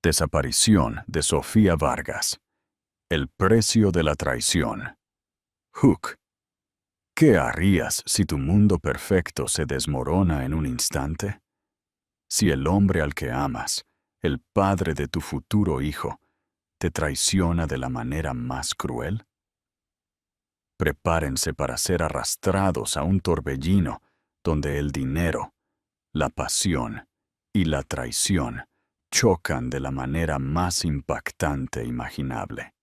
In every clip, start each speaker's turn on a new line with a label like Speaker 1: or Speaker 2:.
Speaker 1: Desaparición de Sofía Vargas. El precio de la traición. Hook. ¿Qué harías si tu mundo perfecto se desmorona en un instante? Si el hombre al que amas, el padre de tu futuro hijo, te traiciona de la manera más cruel? Prepárense para ser arrastrados a un torbellino donde el dinero, la pasión y la traición chocan de la manera más impactante imaginable.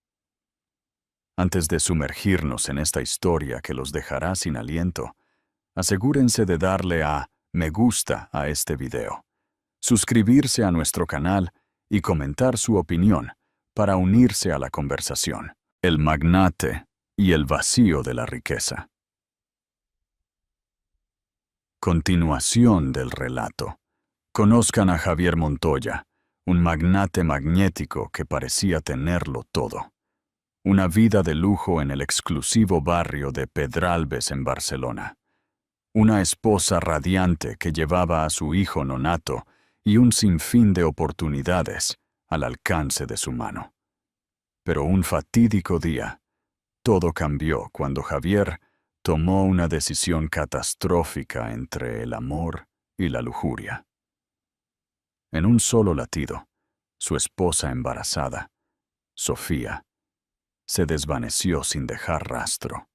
Speaker 1: Antes de sumergirnos en esta historia que los dejará sin aliento, asegúrense de darle a me gusta a este video, suscribirse a nuestro canal y comentar su opinión para unirse a la conversación. El magnate y el vacío de la riqueza. Continuación del relato. Conozcan a Javier Montoya, un magnate magnético que parecía tenerlo todo. Una vida de lujo en el exclusivo barrio de Pedralbes en Barcelona. Una esposa radiante que llevaba a su hijo nonato y un sinfín de oportunidades al alcance de su mano. Pero un fatídico día, todo cambió cuando Javier tomó una decisión catastrófica entre el amor y la lujuria. En un solo latido, su esposa embarazada, Sofía, se desvaneció sin dejar rastro.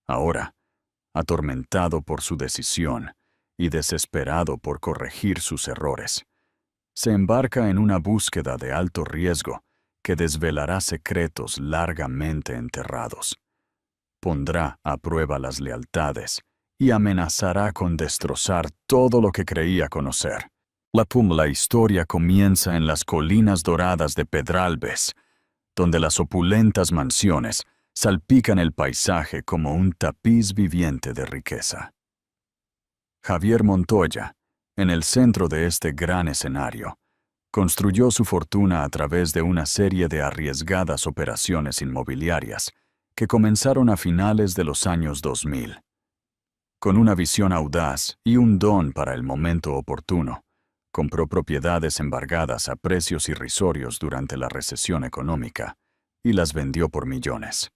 Speaker 1: Ahora, atormentado por su decisión y desesperado por corregir sus errores, se embarca en una búsqueda de alto riesgo que desvelará secretos largamente enterrados. Pondrá a prueba las lealtades y amenazará con destrozar todo lo que creía conocer. La historia comienza en las colinas doradas de Pedralbes, donde las opulentas mansiones salpican el paisaje como un tapiz viviente de riqueza. Javier Montoya, en el centro de este gran escenario, construyó su fortuna a través de una serie de arriesgadas operaciones inmobiliarias que comenzaron a finales de los años 2000. Con una visión audaz y un don para el momento oportuno, compró propiedades embargadas a precios irrisorios durante la recesión económica y las vendió por millones.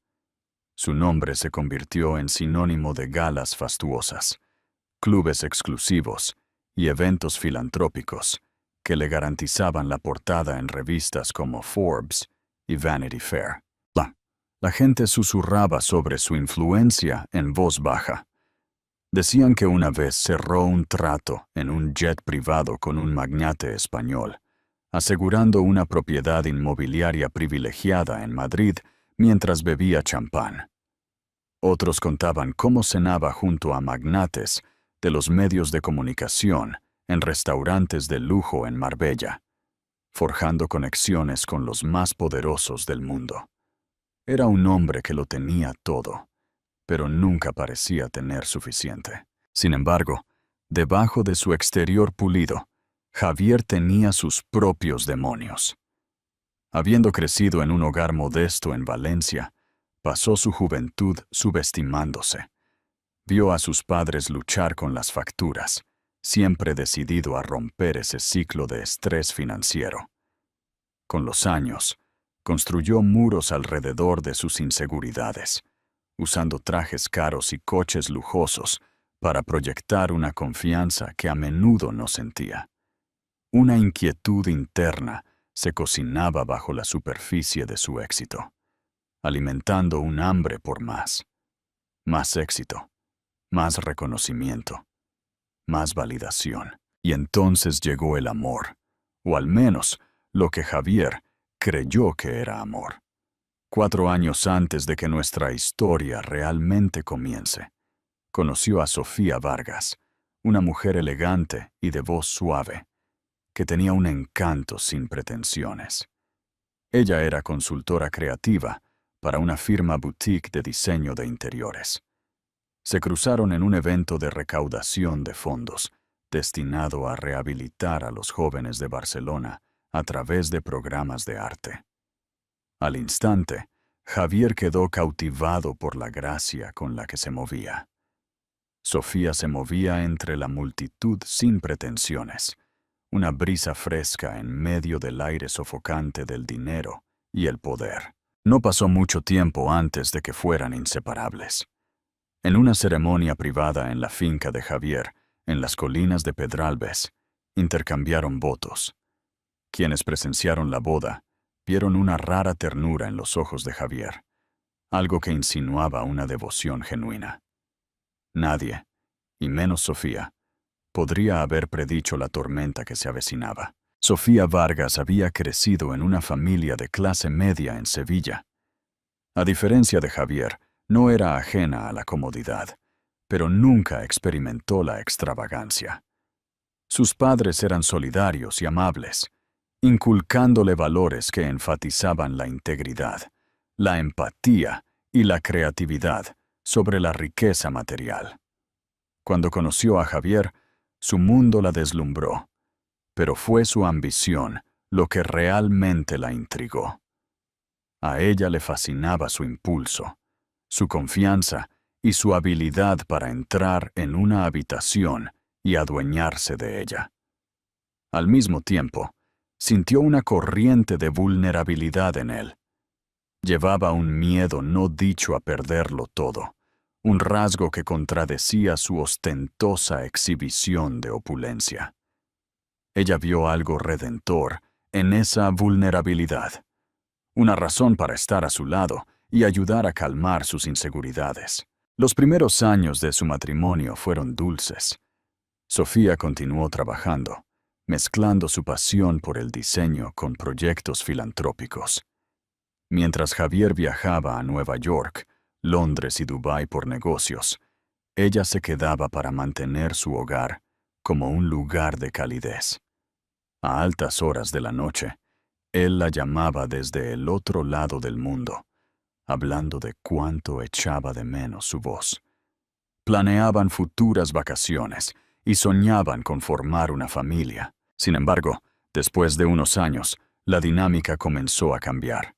Speaker 1: Su nombre se convirtió en sinónimo de galas fastuosas, clubes exclusivos y eventos filantrópicos que le garantizaban la portada en revistas como Forbes y Vanity Fair. La gente susurraba sobre su influencia en voz baja. Decían que una vez cerró un trato en un jet privado con un magnate español, asegurando una propiedad inmobiliaria privilegiada en Madrid mientras bebía champán. Otros contaban cómo cenaba junto a magnates de los medios de comunicación en restaurantes de lujo en Marbella, forjando conexiones con los más poderosos del mundo. Era un hombre que lo tenía todo, pero nunca parecía tener suficiente. Sin embargo, debajo de su exterior pulido, Javier tenía sus propios demonios. Habiendo crecido en un hogar modesto en Valencia, pasó su juventud subestimándose. Vio a sus padres luchar con las facturas, siempre decidido a romper ese ciclo de estrés financiero. Con los años, construyó muros alrededor de sus inseguridades, usando trajes caros y coches lujosos para proyectar una confianza que a menudo no sentía. Una inquietud interna se cocinaba bajo la superficie de su éxito, alimentando un hambre por más. Más éxito, más reconocimiento, más validación. Y entonces llegó el amor, o al menos lo que Javier creyó que era amor. 4 años antes de que nuestra historia realmente comience, conoció a Sofía Vargas, una mujer elegante y de voz suave, que tenía un encanto sin pretensiones. Ella era consultora creativa para una firma boutique de diseño de interiores. Se cruzaron en un evento de recaudación de fondos, destinado a rehabilitar a los jóvenes de Barcelona a través de programas de arte. Al instante, Javier quedó cautivado por la gracia con la que se movía. Sofía se movía entre la multitud sin pretensiones, una brisa fresca en medio del aire sofocante del dinero y el poder. No pasó mucho tiempo antes de que fueran inseparables. En una ceremonia privada en la finca de Javier, en las colinas de Pedralbes, intercambiaron votos. Quienes presenciaron la boda vieron una rara ternura en los ojos de Javier, algo que insinuaba una devoción genuina. Nadie, y menos Sofía, podría haber predicho la tormenta que se avecinaba. Sofía Vargas había crecido en una familia de clase media en Sevilla. A diferencia de Javier, no era ajena a la comodidad, pero nunca experimentó la extravagancia. Sus padres eran solidarios y amables, inculcándole valores que enfatizaban la integridad, la empatía y la creatividad sobre la riqueza material. Cuando conoció a Javier, su mundo la deslumbró, pero fue su ambición lo que realmente la intrigó. A ella le fascinaba su impulso, su confianza y su habilidad para entrar en una habitación y adueñarse de ella. Al mismo tiempo, sintió una corriente de vulnerabilidad en él. Llevaba un miedo no dicho a perderlo todo, un rasgo que contradecía su ostentosa exhibición de opulencia. Ella vio algo redentor en esa vulnerabilidad, una razón para estar a su lado y ayudar a calmar sus inseguridades. Los primeros años de su matrimonio fueron dulces. Sofía continuó trabajando, mezclando su pasión por el diseño con proyectos filantrópicos. Mientras Javier viajaba a Nueva York, Londres y Dubái por negocios, ella se quedaba para mantener su hogar como un lugar de calidez. A altas horas de la noche, él la llamaba desde el otro lado del mundo, hablando de cuánto echaba de menos su voz. Planeaban futuras vacaciones y soñaban con formar una familia. Sin embargo, después de unos años, la dinámica comenzó a cambiar.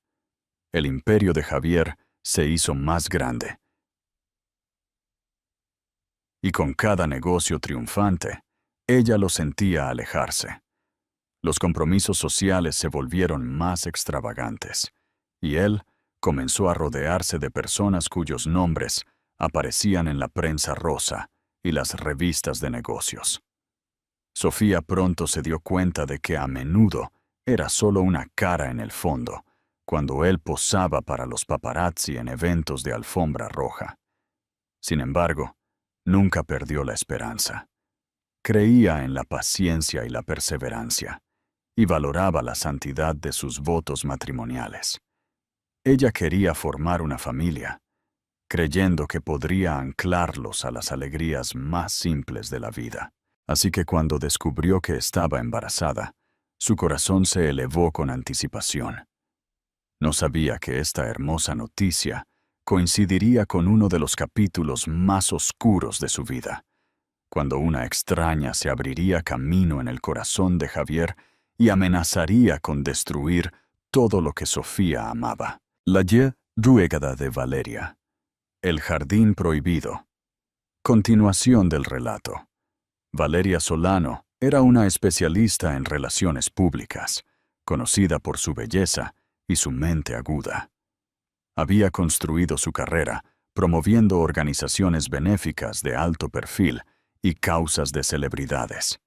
Speaker 1: El imperio de Javier se hizo más grande. Y con cada negocio triunfante, ella lo sentía alejarse. Los compromisos sociales se volvieron más extravagantes, y él comenzó a rodearse de personas cuyos nombres aparecían en la prensa rosa y las revistas de negocios. Sofía pronto se dio cuenta de que a menudo era solo una cara en el fondo, cuando él posaba para los paparazzi en eventos de alfombra roja. Sin embargo, nunca perdió la esperanza. Creía en la paciencia y la perseverancia, y valoraba la santidad de sus votos matrimoniales. Ella quería formar una familia, creyendo que podría anclarlos a las alegrías más simples de la vida. Así que cuando descubrió que estaba embarazada, su corazón se elevó con anticipación. No sabía que esta hermosa noticia coincidiría con uno de los capítulos más oscuros de su vida, cuando una extraña se abriría camino en el corazón de Javier y amenazaría con destruir todo lo que Sofía amaba. La Ruegada de Valeria. El jardín prohibido. Continuación del relato. Valeria Solano era una especialista en relaciones públicas, conocida por su belleza y su mente aguda. Había construido su carrera promoviendo organizaciones benéficas de alto perfil y causas de celebridades.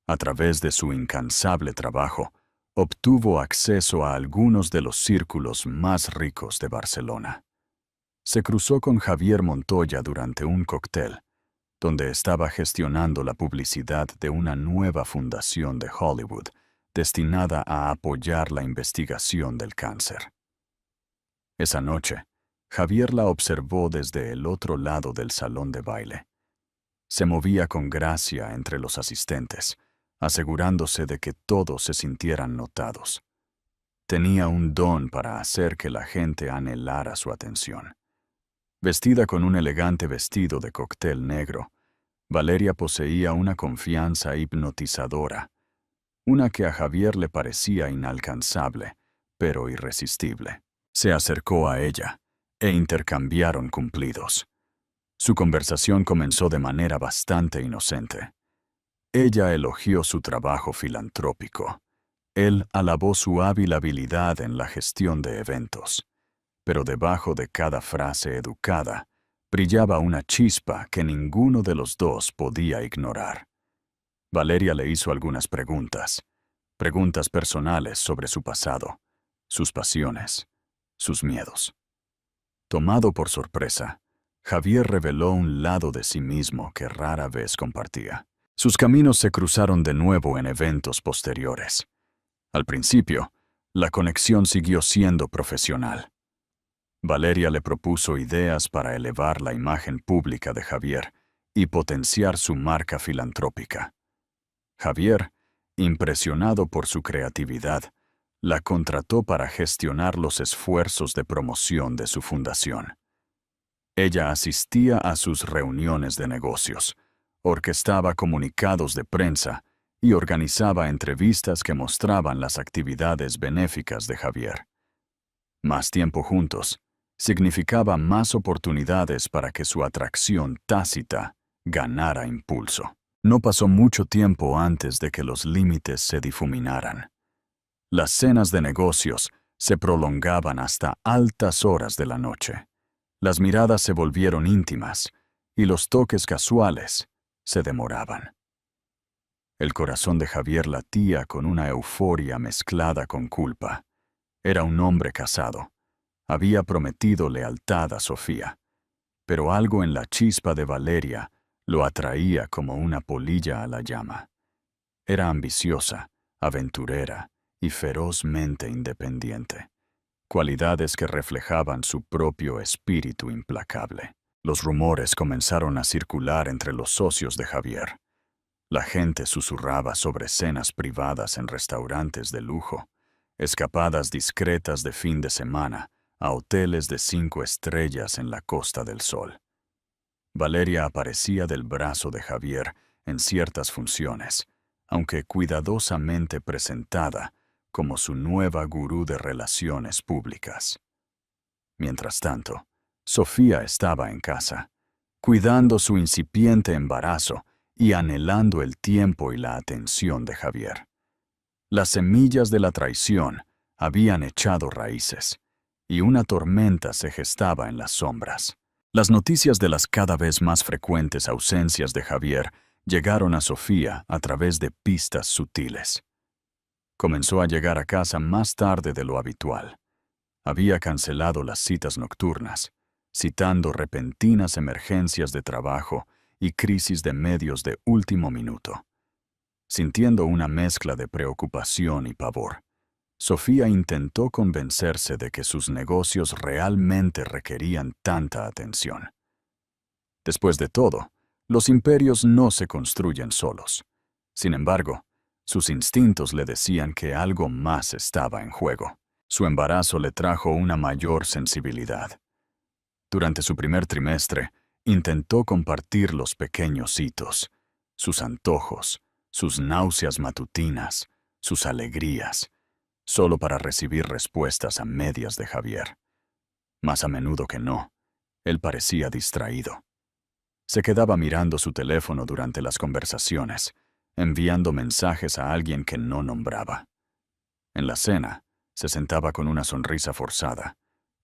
Speaker 1: A través de su incansable trabajo, obtuvo acceso a algunos de los círculos más ricos de Barcelona. Se cruzó con Javier Montoya durante un cóctel, donde estaba gestionando la publicidad de una nueva fundación de Hollywood destinada a apoyar la investigación del cáncer. Esa noche, Javier la observó desde el otro lado del salón de baile. Se movía con gracia entre los asistentes, asegurándose de que todos se sintieran notados. Tenía un don para hacer que la gente anhelara su atención. Vestida con un elegante vestido de cóctel negro, Valeria poseía una confianza hipnotizadora, una que a Javier le parecía inalcanzable, pero irresistible. Se acercó a ella e intercambiaron cumplidos. Su conversación comenzó de manera bastante inocente. Ella elogió su trabajo filantrópico. Él alabó su hábil habilidad en la gestión de eventos. Pero debajo de cada frase educada, brillaba una chispa que ninguno de los dos podía ignorar. Valeria le hizo algunas preguntas personales sobre su pasado, sus pasiones, sus miedos. Tomado por sorpresa, Javier reveló un lado de sí mismo que rara vez compartía. Sus caminos se cruzaron de nuevo en eventos posteriores. Al principio, la conexión siguió siendo profesional. Valeria le propuso ideas para elevar la imagen pública de Javier y potenciar su marca filantrópica. Javier, impresionado por su creatividad, la contrató para gestionar los esfuerzos de promoción de su fundación. Ella asistía a sus reuniones de negocios, orquestaba comunicados de prensa y organizaba entrevistas que mostraban las actividades benéficas de Javier. Más tiempo juntos significaba más oportunidades para que su atracción tácita ganara impulso. No pasó mucho tiempo antes de que los límites se difuminaran. Las cenas de negocios se prolongaban hasta altas horas de la noche. Las miradas se volvieron íntimas y los toques casuales se demoraban. El corazón de Javier latía con una euforia mezclada con culpa. Era un hombre casado. Había prometido lealtad a Sofía, pero algo en la chispa de Valeria lo atraía como una polilla a la llama. Era ambiciosa, aventurera y ferozmente independiente, cualidades que reflejaban su propio espíritu implacable. Los rumores comenzaron a circular entre los socios de Javier. La gente susurraba sobre cenas privadas en restaurantes de lujo, escapadas discretas de fin de semana a hoteles de 5 estrellas en la Costa del Sol. Valeria aparecía del brazo de Javier en ciertas funciones, aunque cuidadosamente presentada como su nueva gurú de relaciones públicas. Mientras tanto, Sofía estaba en casa, cuidando su incipiente embarazo y anhelando el tiempo y la atención de Javier. Las semillas de la traición habían echado raíces, y una tormenta se gestaba en las sombras. Las noticias de las cada vez más frecuentes ausencias de Javier llegaron a Sofía a través de pistas sutiles. Comenzó a llegar a casa más tarde de lo habitual. Había cancelado las citas nocturnas, citando repentinas emergencias de trabajo y crisis de medios de último minuto. Sintiendo una mezcla de preocupación y pavor, Sofía intentó convencerse de que sus negocios realmente requerían tanta atención. Después de todo, los imperios no se construyen solos. Sin embargo, sus instintos le decían que algo más estaba en juego. Su embarazo le trajo una mayor sensibilidad. Durante su primer trimestre, intentó compartir los pequeños hitos, sus antojos, sus náuseas matutinas, sus alegrías, solo para recibir respuestas a medias de Javier. Más a menudo que no, él parecía distraído. Se quedaba mirando su teléfono durante las conversaciones, enviando mensajes a alguien que no nombraba. En la cena, se sentaba con una sonrisa forzada,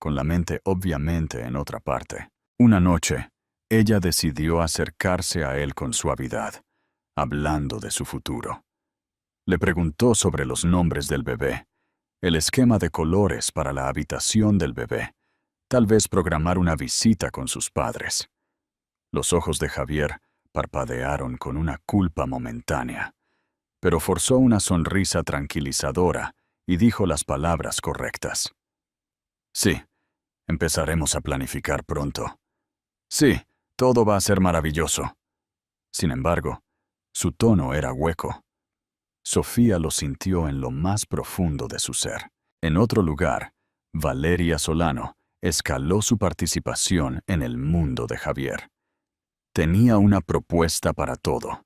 Speaker 1: con la mente obviamente en otra parte. Una noche, ella decidió acercarse a él con suavidad, hablando de su futuro. Le preguntó sobre los nombres del bebé, el esquema de colores para la habitación del bebé, tal vez programar una visita con sus padres. Los ojos de Javier parpadearon con una culpa momentánea, pero forzó una sonrisa tranquilizadora y dijo las palabras correctas. Sí, empezaremos a planificar pronto. Sí, todo va a ser maravilloso. Sin embargo, su tono era hueco. Sofía lo sintió en lo más profundo de su ser. En otro lugar, Valeria Solano escaló su participación en el mundo de Javier. Tenía una propuesta para todo.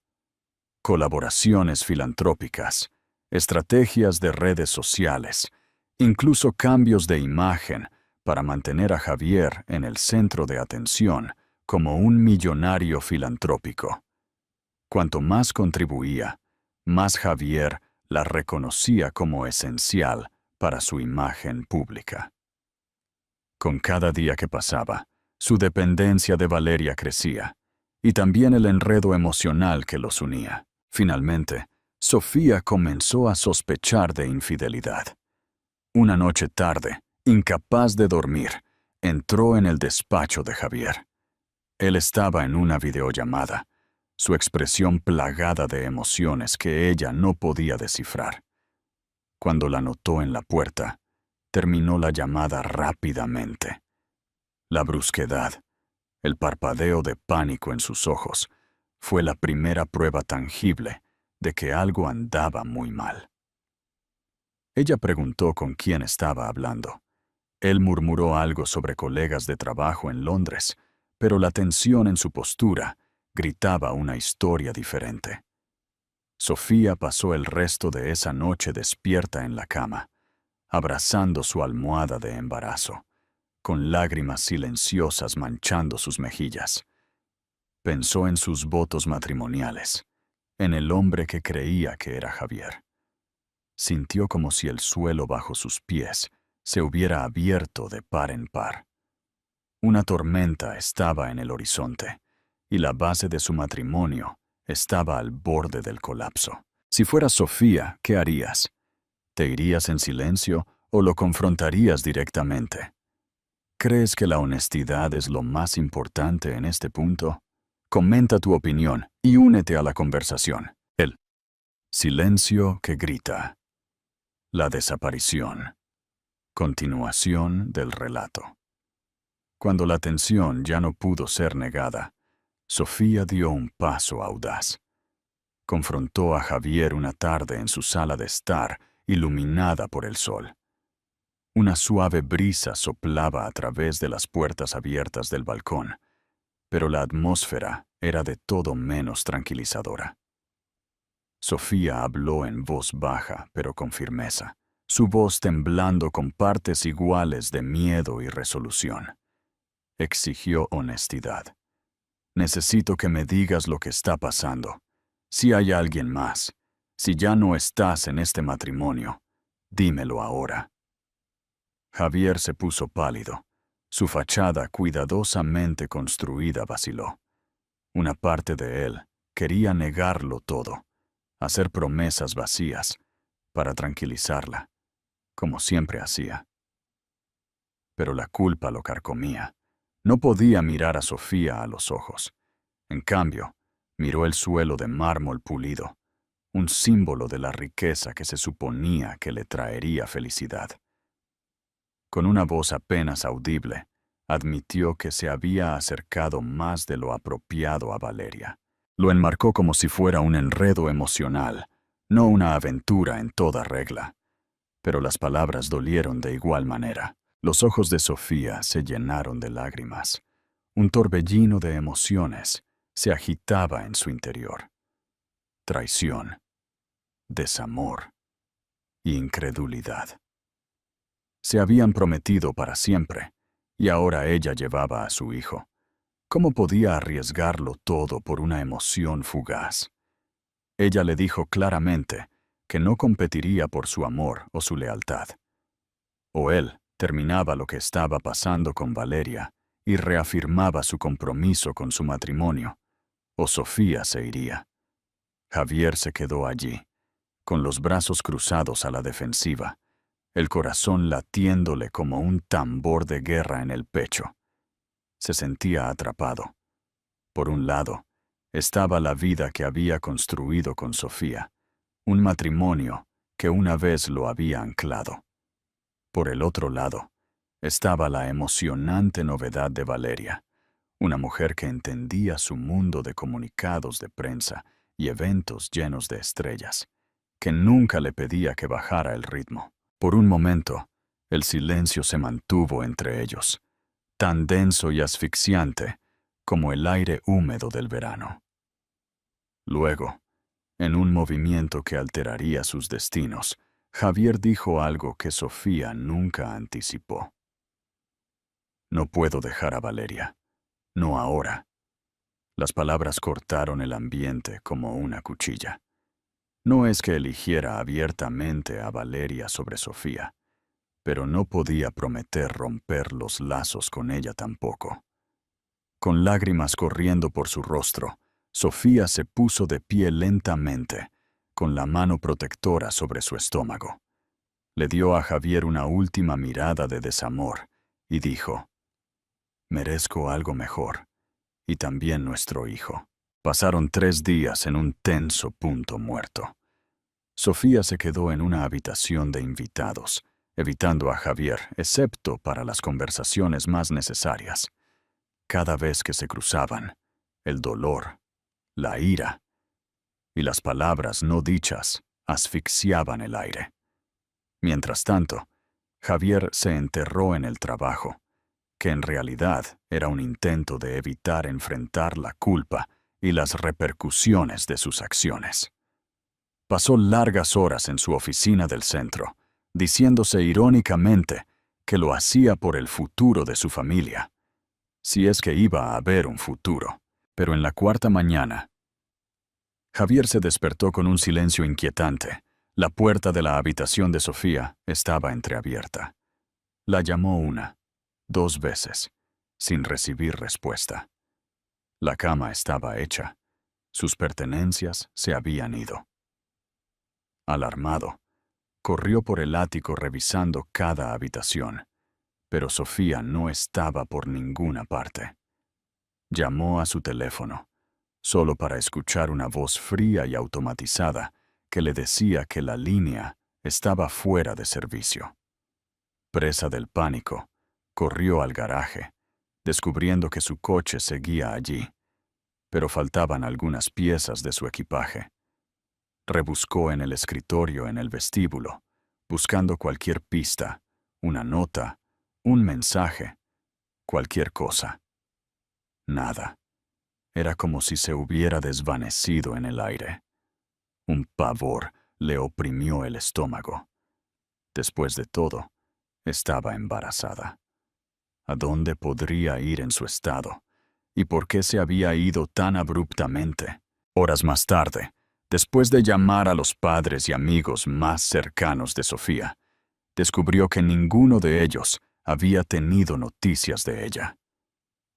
Speaker 1: Colaboraciones filantrópicas, estrategias de redes sociales, incluso cambios de imagen para mantener a Javier en el centro de atención como un millonario filantrópico. Cuanto más contribuía, más Javier la reconocía como esencial para su imagen pública. Con cada día que pasaba, su dependencia de Valeria crecía, y también el enredo emocional que los unía. Finalmente, Sofía comenzó a sospechar de infidelidad. Una noche tarde, incapaz de dormir, entró en el despacho de Javier. Él estaba en una videollamada, su expresión plagada de emociones que ella no podía descifrar. Cuando la notó en la puerta, terminó la llamada rápidamente. La brusquedad, el parpadeo de pánico en sus ojos, fue la primera prueba tangible de que algo andaba muy mal. Ella preguntó con quién estaba hablando. Él murmuró algo sobre colegas de trabajo en Londres, pero la tensión en su postura gritaba una historia diferente. Sofía pasó el resto de esa noche despierta en la cama, abrazando su almohada de embarazo, con lágrimas silenciosas manchando sus mejillas. Pensó en sus votos matrimoniales, en el hombre que creía que era Javier. Sintió como si el suelo bajo sus pies se hubiera abierto de par en par. Una tormenta estaba en el horizonte, y la base de su matrimonio estaba al borde del colapso. Si fuera Sofía, ¿qué harías? ¿Te irías en silencio o lo confrontarías directamente? ¿Crees que la honestidad es lo más importante en este punto? Comenta tu opinión y únete a la conversación. El silencio que grita. La desaparición. Continuación del relato. Cuando la tensión ya no pudo ser negada, Sofía dio un paso audaz. Confrontó a Javier una tarde en su sala de estar, iluminada por el sol. Una suave brisa soplaba a través de las puertas abiertas del balcón, pero la atmósfera era de todo menos tranquilizadora. Sofía habló en voz baja, pero con firmeza, su voz temblando con partes iguales de miedo y resolución. Exigió honestidad. Necesito que me digas lo que está pasando. Si hay alguien más, si ya no estás en este matrimonio, dímelo ahora. Javier se puso pálido. Su fachada cuidadosamente construida vaciló. Una parte de él quería negarlo todo, hacer promesas vacías, para tranquilizarla, como siempre hacía. Pero la culpa lo carcomía. No podía mirar a Sofía a los ojos. En cambio, miró el suelo de mármol pulido, un símbolo de la riqueza que se suponía que le traería felicidad. Con una voz apenas audible, admitió que se había acercado más de lo apropiado a Valeria. Lo enmarcó como si fuera un enredo emocional, no una aventura en toda regla. Pero las palabras dolieron de igual manera. Los ojos de Sofía se llenaron de lágrimas. Un torbellino de emociones se agitaba en su interior. Traición, desamor, incredulidad. Se habían prometido para siempre, y ahora ella llevaba a su hijo. ¿Cómo podía arriesgarlo todo por una emoción fugaz? Ella le dijo claramente que no competiría por su amor o su lealtad. O él terminaba lo que estaba pasando con Valeria y reafirmaba su compromiso con su matrimonio, o Sofía se iría. Javier se quedó allí, con los brazos cruzados a la defensiva, el corazón latiéndole como un tambor de guerra en el pecho. Se sentía atrapado. Por un lado, estaba la vida que había construido con Sofía, un matrimonio que una vez lo había anclado. Por el otro lado, estaba la emocionante novedad de Valeria, una mujer que entendía su mundo de comunicados de prensa y eventos llenos de estrellas, que nunca le pedía que bajara el ritmo. Por un momento, el silencio se mantuvo entre ellos, tan denso y asfixiante como el aire húmedo del verano. Luego, en un movimiento que alteraría sus destinos, Javier dijo algo que Sofía nunca anticipó. No puedo dejar a Valeria. No ahora. Las palabras cortaron el ambiente como una cuchilla. No es que eligiera abiertamente a Valeria sobre Sofía, pero no podía prometer romper los lazos con ella tampoco. Con lágrimas corriendo por su rostro, Sofía se puso de pie lentamente, con la mano protectora sobre su estómago. Le dio a Javier una última mirada de desamor y dijo: «Merezco algo mejor, y también nuestro hijo». Pasaron 3 días en un tenso punto muerto. Sofía se quedó en una habitación de invitados, evitando a Javier, excepto para las conversaciones más necesarias. Cada vez que se cruzaban, el dolor, la ira y las palabras no dichas asfixiaban el aire. Mientras tanto, Javier se enterró en el trabajo, que en realidad era un intento de evitar enfrentar la culpa y las repercusiones de sus acciones. Pasó largas horas en su oficina del centro, diciéndose irónicamente que lo hacía por el futuro de su familia, si es que iba a haber un futuro. Pero en la 4ª mañana, Javier se despertó con un silencio inquietante. La puerta de la habitación de Sofía estaba entreabierta. La llamó 1, 2 veces, sin recibir respuesta. La cama estaba hecha. Sus pertenencias se habían ido. Alarmado, corrió por el ático revisando cada habitación, pero Sofía no estaba por ninguna parte. Llamó a su teléfono, solo para escuchar una voz fría y automatizada que le decía que la línea estaba fuera de servicio. Presa del pánico, corrió al garaje, descubriendo que su coche seguía allí, pero faltaban algunas piezas de su equipaje. Rebuscó en el escritorio en el vestíbulo, buscando cualquier pista, una nota, un mensaje, cualquier cosa. Nada. Era como si se hubiera desvanecido en el aire. Un pavor le oprimió el estómago. Después de todo, estaba embarazada. ¿A dónde podría ir en su estado? ¿Y por qué se había ido tan abruptamente? Horas más tarde, después de llamar a los padres y amigos más cercanos de Sofía, descubrió que ninguno de ellos había tenido noticias de ella.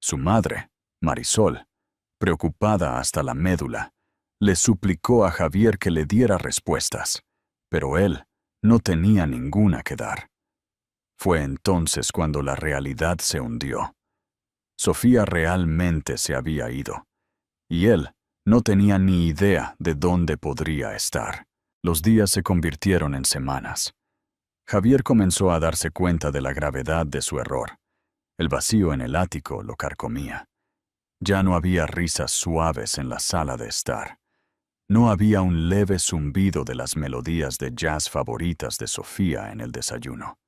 Speaker 1: Su madre, Marisol, preocupada hasta la médula, le suplicó a Javier que le diera respuestas, pero él no tenía ninguna que dar. Fue entonces cuando la realidad se hundió. Sofía realmente se había ido, y él no tenía ni idea de dónde podría estar. Los días se convirtieron en semanas. Javier comenzó a darse cuenta de la gravedad de su error. El vacío en el ático lo carcomía. Ya no había risas suaves en la sala de estar. No había un leve zumbido de las melodías de jazz favoritas de Sofía en el desayuno.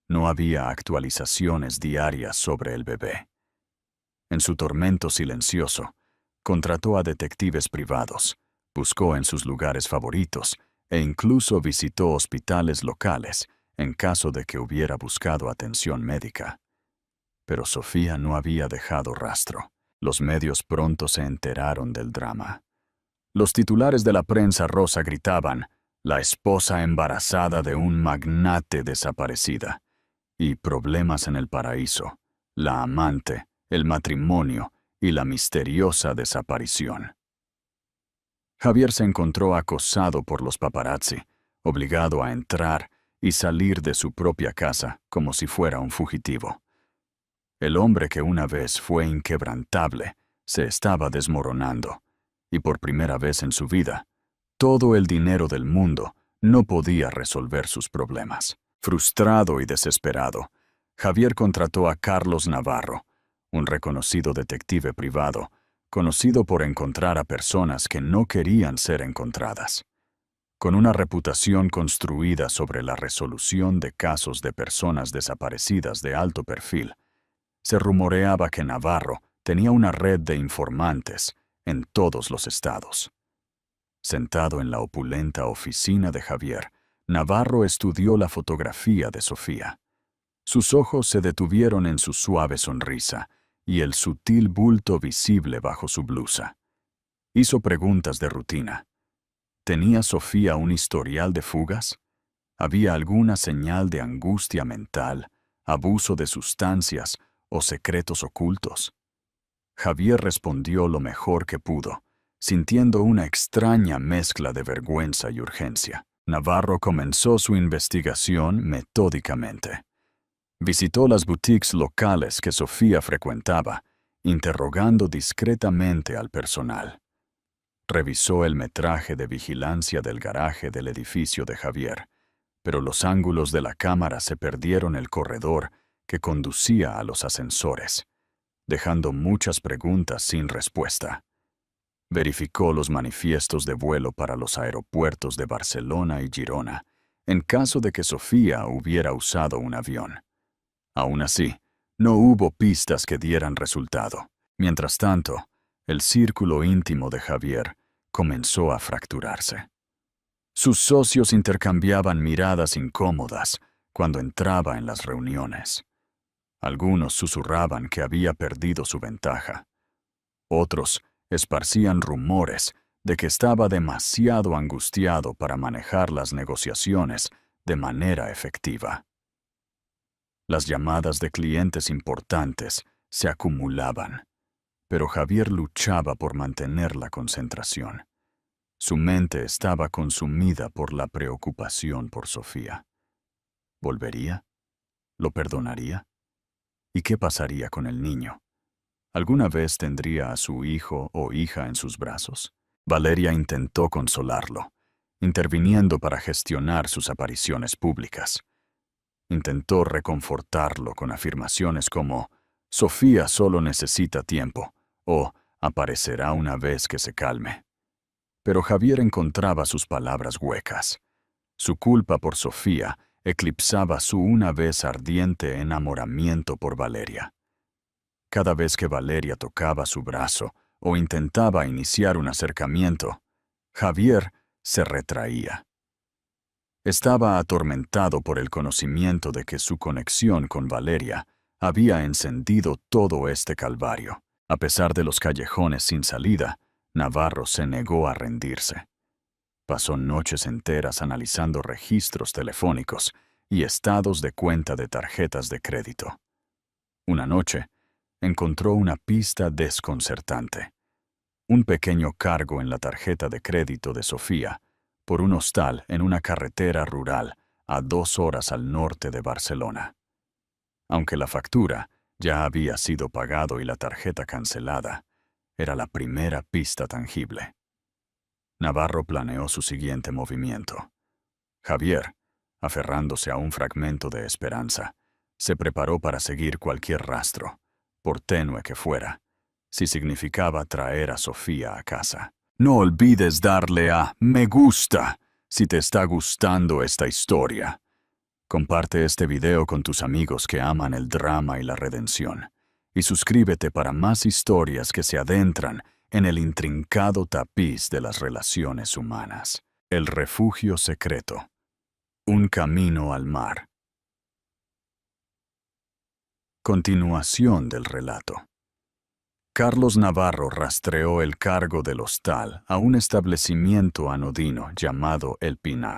Speaker 1: No había actualizaciones diarias sobre el bebé. En su tormento silencioso, contrató a detectives privados, buscó en sus lugares favoritos e incluso visitó hospitales locales en caso de que hubiera buscado atención médica. Pero Sofía no había dejado rastro. Los medios pronto se enteraron del drama. Los titulares de la prensa rosa gritaban: «La esposa embarazada de un magnate desaparecida», y «Problemas en el paraíso», «La amante», «El matrimonio» y «La misteriosa desaparición». Javier se encontró acosado por los paparazzi, obligado a entrar y salir de su propia casa como si fuera un fugitivo. El hombre que una vez fue inquebrantable se estaba desmoronando, y por primera vez en su vida, todo el dinero del mundo no podía resolver sus problemas. Frustrado y desesperado, Javier contrató a Carlos Navarro, un reconocido detective privado, conocido por encontrar a personas que no querían ser encontradas. Con una reputación construida sobre la resolución de casos de personas desaparecidas de alto perfil, se rumoreaba que Navarro tenía una red de informantes en todos los estados. Sentado en la opulenta oficina de Javier, Navarro estudió la fotografía de Sofía. Sus ojos se detuvieron en su suave sonrisa y el sutil bulto visible bajo su blusa. Hizo preguntas de rutina. ¿Tenía Sofía un historial de fugas? ¿Había alguna señal de angustia mental, abuso de sustancias o secretos ocultos? Javier respondió lo mejor que pudo, sintiendo una extraña mezcla de vergüenza y urgencia. Navarro comenzó su investigación metódicamente. Visitó las boutiques locales que Sofía frecuentaba, interrogando discretamente al personal. Revisó el metraje de vigilancia del garaje del edificio de Javier, pero los ángulos de la cámara se perdieron en el corredor que conducía a los ascensores, dejando muchas preguntas sin respuesta. Verificó los manifiestos de vuelo para los aeropuertos de Barcelona y Girona, en caso de que Sofía hubiera usado un avión. Aún así, no hubo pistas que dieran resultado. Mientras tanto, el círculo íntimo de Javier comenzó a fracturarse. Sus socios intercambiaban miradas incómodas cuando entraba en las reuniones. Algunos susurraban que había perdido su ventaja. Otros esparcían rumores de que estaba demasiado angustiado para manejar las negociaciones de manera efectiva. Las llamadas de clientes importantes se acumulaban, pero Javier luchaba por mantener la concentración. Su mente estaba consumida por la preocupación por Sofía. ¿Volvería? ¿Lo perdonaría? ¿Y qué pasaría con el niño? ¿Alguna vez tendría a su hijo o hija en sus brazos? Valeria intentó consolarlo, interviniendo para gestionar sus apariciones públicas. Intentó reconfortarlo con afirmaciones como «Sofía solo necesita tiempo» o «aparecerá una vez que se calme». Pero Javier encontraba sus palabras huecas. Su culpa por Sofía eclipsaba su una vez ardiente enamoramiento por Valeria. Cada vez que Valeria tocaba su brazo o intentaba iniciar un acercamiento, Javier se retraía. Estaba atormentado por el conocimiento de que su conexión con Valeria había encendido todo este calvario. A pesar de los callejones sin salida, Navarro se negó a rendirse. Pasó noches enteras analizando registros telefónicos y estados de cuenta de tarjetas de crédito. Una noche, encontró una pista desconcertante. Un pequeño cargo en la tarjeta de crédito de Sofía por un hostal en una carretera rural a 2 horas al norte de Barcelona. Aunque la factura ya había sido pagado y la tarjeta cancelada, era la primera pista tangible. Navarro planeó su siguiente movimiento. Javier, aferrándose a un fragmento de esperanza, se preparó para seguir cualquier rastro, por tenue que fuera, si significaba traer a Sofía a casa. No olvides darle a me gusta si te está gustando esta historia. Comparte este video con tus amigos que aman el drama y la redención. Y suscríbete para más historias que se adentran en el intrincado tapiz de las relaciones humanas. El refugio secreto. Un camino al mar. Continuación del relato. Carlos Navarro rastreó el cargo del hostal a un establecimiento anodino llamado El Pinar,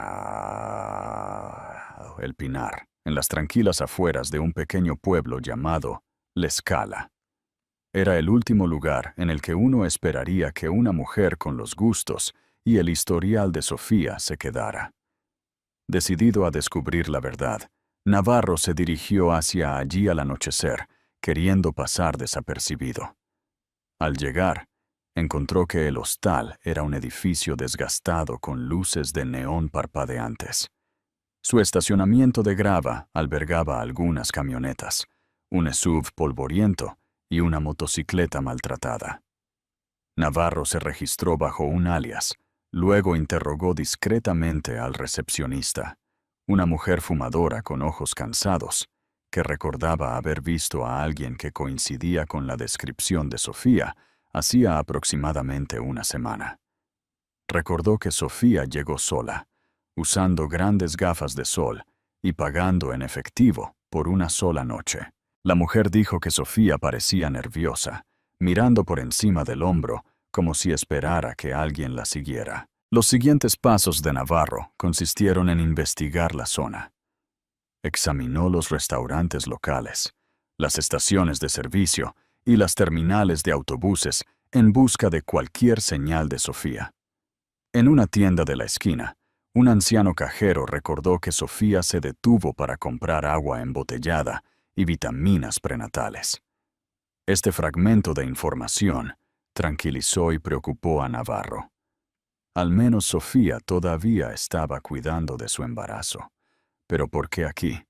Speaker 1: en las tranquilas afueras de un pequeño pueblo llamado L'Escala. Era el último lugar en el que uno esperaría que una mujer con los gustos y el historial de Sofía se quedara. Decidido a descubrir la verdad, Navarro se dirigió hacia allí al anochecer, queriendo pasar desapercibido. Al llegar, encontró que el hostal era un edificio desgastado con luces de neón parpadeantes. Su estacionamiento de grava albergaba algunas camionetas, un SUV polvoriento y una motocicleta maltratada. Navarro se registró bajo un alias, luego interrogó discretamente al recepcionista, una mujer fumadora con ojos cansados, que recordaba haber visto a alguien que coincidía con la descripción de Sofía hacía aproximadamente una semana. Recordó que Sofía llegó sola, usando grandes gafas de sol y pagando en efectivo por una sola noche. La mujer dijo que Sofía parecía nerviosa, mirando por encima del hombro, como si esperara que alguien la siguiera. Los siguientes pasos de Navarro consistieron en investigar la zona. Examinó los restaurantes locales, las estaciones de servicio y las terminales de autobuses en busca de cualquier señal de Sofía. En una tienda de la esquina, un anciano cajero recordó que Sofía se detuvo para comprar agua embotellada y vitaminas prenatales. Este fragmento de información tranquilizó y preocupó a Navarro. Al menos Sofía todavía estaba cuidando de su embarazo. ¿Pero por qué aquí?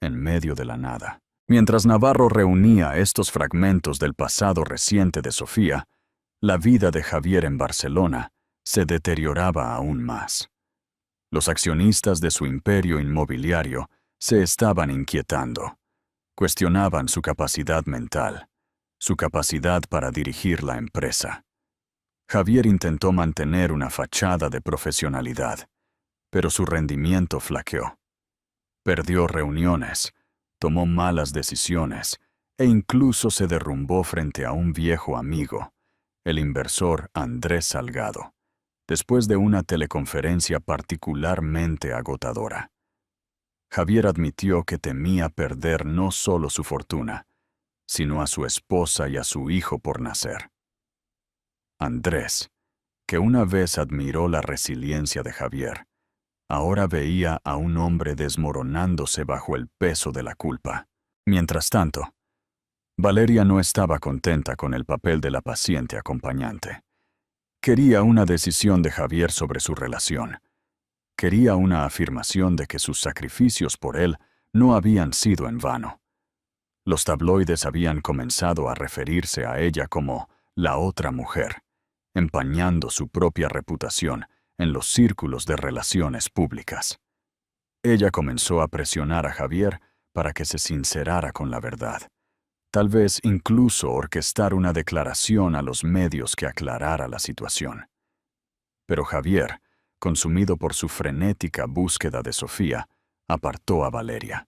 Speaker 1: En medio de la nada. Mientras Navarro reunía estos fragmentos del pasado reciente de Sofía, la vida de Javier en Barcelona se deterioraba aún más. Los accionistas de su imperio inmobiliario se estaban inquietando. Cuestionaban su capacidad mental, su capacidad para dirigir la empresa. Javier intentó mantener una fachada de profesionalidad, pero su rendimiento flaqueó. Perdió reuniones, tomó malas decisiones e incluso se derrumbó frente a un viejo amigo, el inversor Andrés Salgado, después de una teleconferencia particularmente agotadora. Javier admitió que temía perder no solo su fortuna, sino a su esposa y a su hijo por nacer. Andrés, que una vez admiró la resiliencia de Javier, ahora veía a un hombre desmoronándose bajo el peso de la culpa. Mientras tanto, Valeria no estaba contenta con el papel de la paciente acompañante. Quería una decisión de Javier sobre su relación. Quería una afirmación de que sus sacrificios por él no habían sido en vano. Los tabloides habían comenzado a referirse a ella como la otra mujer, empañando su propia reputación en los círculos de relaciones públicas. Ella comenzó a presionar a Javier para que se sincerara con la verdad. Tal vez incluso orquestar una declaración a los medios que aclarara la situación. Pero Javier, consumido por su frenética búsqueda de Sofía, apartó a Valeria.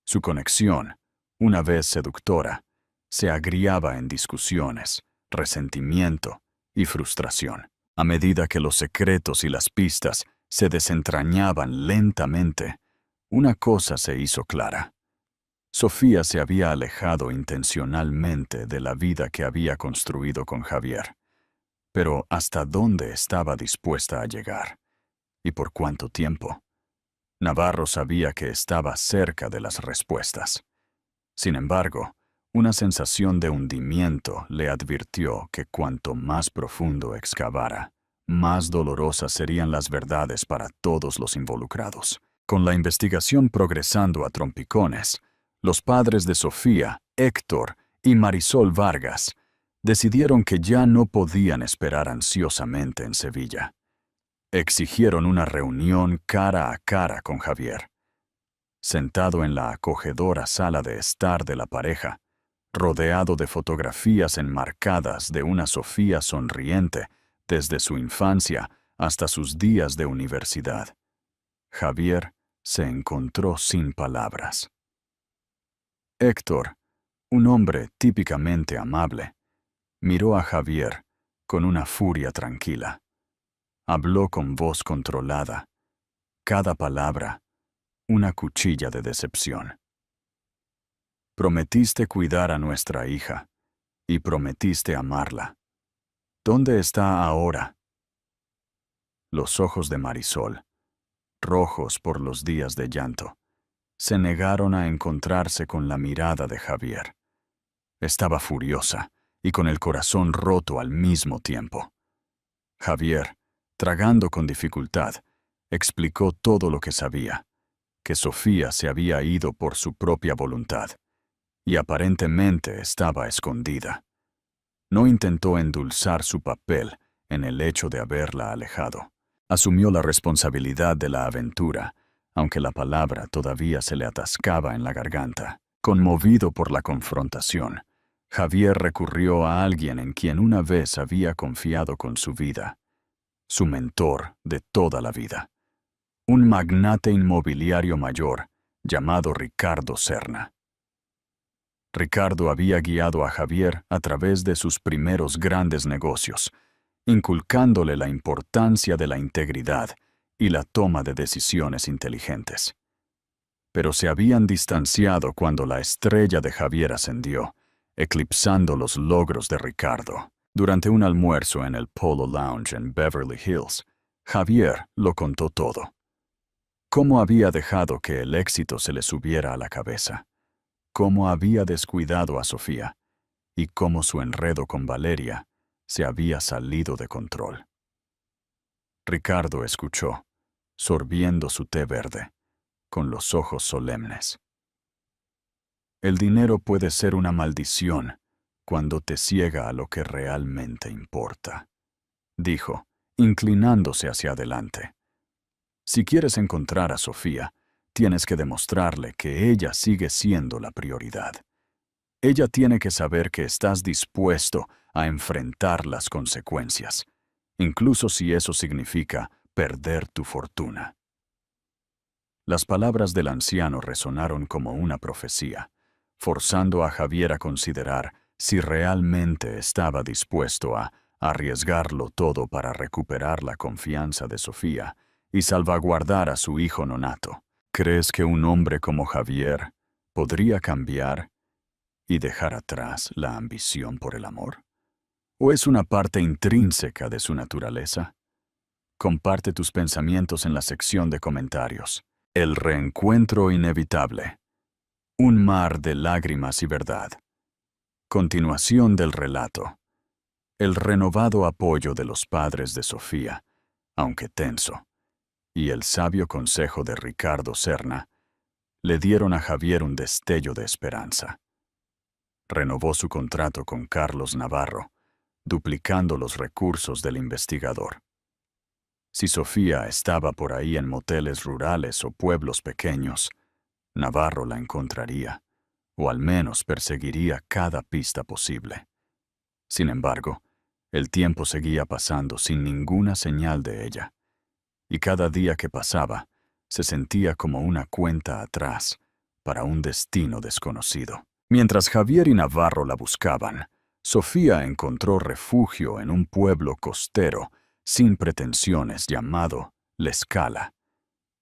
Speaker 1: Su conexión, una vez seductora, se agriaba en discusiones, resentimiento y frustración. A medida que los secretos y las pistas se desentrañaban lentamente, una cosa se hizo clara. Sofía se había alejado intencionalmente de la vida que había construido con Javier. Pero ¿hasta dónde estaba dispuesta a llegar? ¿Y por cuánto tiempo? Navarro sabía que estaba cerca de las respuestas. Sin embargo, una sensación de hundimiento le advirtió que cuanto más profundo excavara, más dolorosas serían las verdades para todos los involucrados. Con la investigación progresando a trompicones, los padres de Sofía, Héctor y Marisol Vargas, decidieron que ya no podían esperar ansiosamente en Sevilla. Exigieron una reunión cara a cara con Javier. Sentado en la acogedora sala de estar de la pareja, rodeado de fotografías enmarcadas de una Sofía sonriente desde su infancia hasta sus días de universidad, Javier se encontró sin palabras. Héctor, un hombre típicamente amable, miró a Javier con una furia tranquila. Habló con voz controlada, cada palabra una cuchilla de decepción. Prometiste cuidar a nuestra hija, y prometiste amarla. ¿Dónde está ahora? Los ojos de Marisol, rojos por los días de llanto, se negaron a encontrarse con la mirada de Javier. Estaba furiosa y con el corazón roto al mismo tiempo. Javier, tragando con dificultad, explicó todo lo que sabía, que Sofía se había ido por su propia voluntad, y aparentemente estaba escondida. No intentó endulzar su papel en el hecho de haberla alejado. Asumió la responsabilidad de la aventura, aunque la palabra todavía se le atascaba en la garganta. Conmovido por la confrontación, Javier recurrió a alguien en quien una vez había confiado con su vida, su mentor de toda la vida, un magnate inmobiliario mayor llamado Ricardo Serna. Ricardo había guiado a Javier a través de sus primeros grandes negocios, inculcándole la importancia de la integridad y la toma de decisiones inteligentes. Pero se habían distanciado cuando la estrella de Javier ascendió, eclipsando los logros de Ricardo. Durante un almuerzo en el Polo Lounge en Beverly Hills, Javier lo contó todo. Cómo había dejado que el éxito se le subiera a la cabeza, cómo había descuidado a Sofía y cómo su enredo con Valeria se había salido de control. Ricardo escuchó, sorbiendo su té verde, con los ojos solemnes. El dinero puede ser una maldición cuando te ciega a lo que realmente importa, dijo, inclinándose hacia adelante. Si quieres encontrar a Sofía, tienes que demostrarle que ella sigue siendo la prioridad. Ella tiene que saber que estás dispuesto a enfrentar las consecuencias, incluso si eso significa perder tu fortuna. Las palabras del anciano resonaron como una profecía, forzando a Javier a considerar si realmente estaba dispuesto a arriesgarlo todo para recuperar la confianza de Sofía y salvaguardar a su hijo nonato. ¿Crees que un hombre como Javier podría cambiar y dejar atrás la ambición por el amor? ¿O es una parte intrínseca de su naturaleza? Comparte tus pensamientos en la sección de comentarios. El reencuentro inevitable. Un mar de lágrimas y verdad. Continuación del relato. El renovado apoyo de los padres de Sofía, aunque tenso, y el sabio consejo de Ricardo Serna, le dieron a Javier un destello de esperanza. Renovó su contrato con Carlos Navarro, duplicando los recursos del investigador. Si Sofía estaba por ahí en moteles rurales o pueblos pequeños, Navarro la encontraría, o al menos perseguiría cada pista posible. Sin embargo, el tiempo seguía pasando sin ninguna señal de ella, y cada día que pasaba se sentía como una cuenta atrás para un destino desconocido. Mientras Javier y Navarro la buscaban, Sofía encontró refugio en un pueblo costero sin pretensiones llamado L'Escala,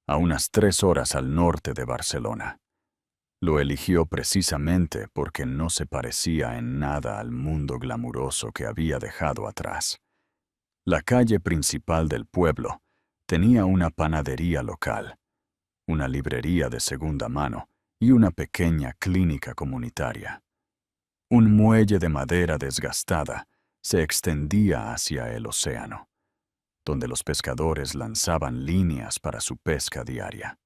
Speaker 1: a unas 3 horas al norte de Barcelona. Lo eligió precisamente porque no se parecía en nada al mundo glamuroso que había dejado atrás. La calle principal del pueblo tenía una panadería local, una librería de segunda mano y una pequeña clínica comunitaria. Un muelle de madera desgastada se extendía hacia el océano, donde los pescadores lanzaban líneas para su pesca diaria.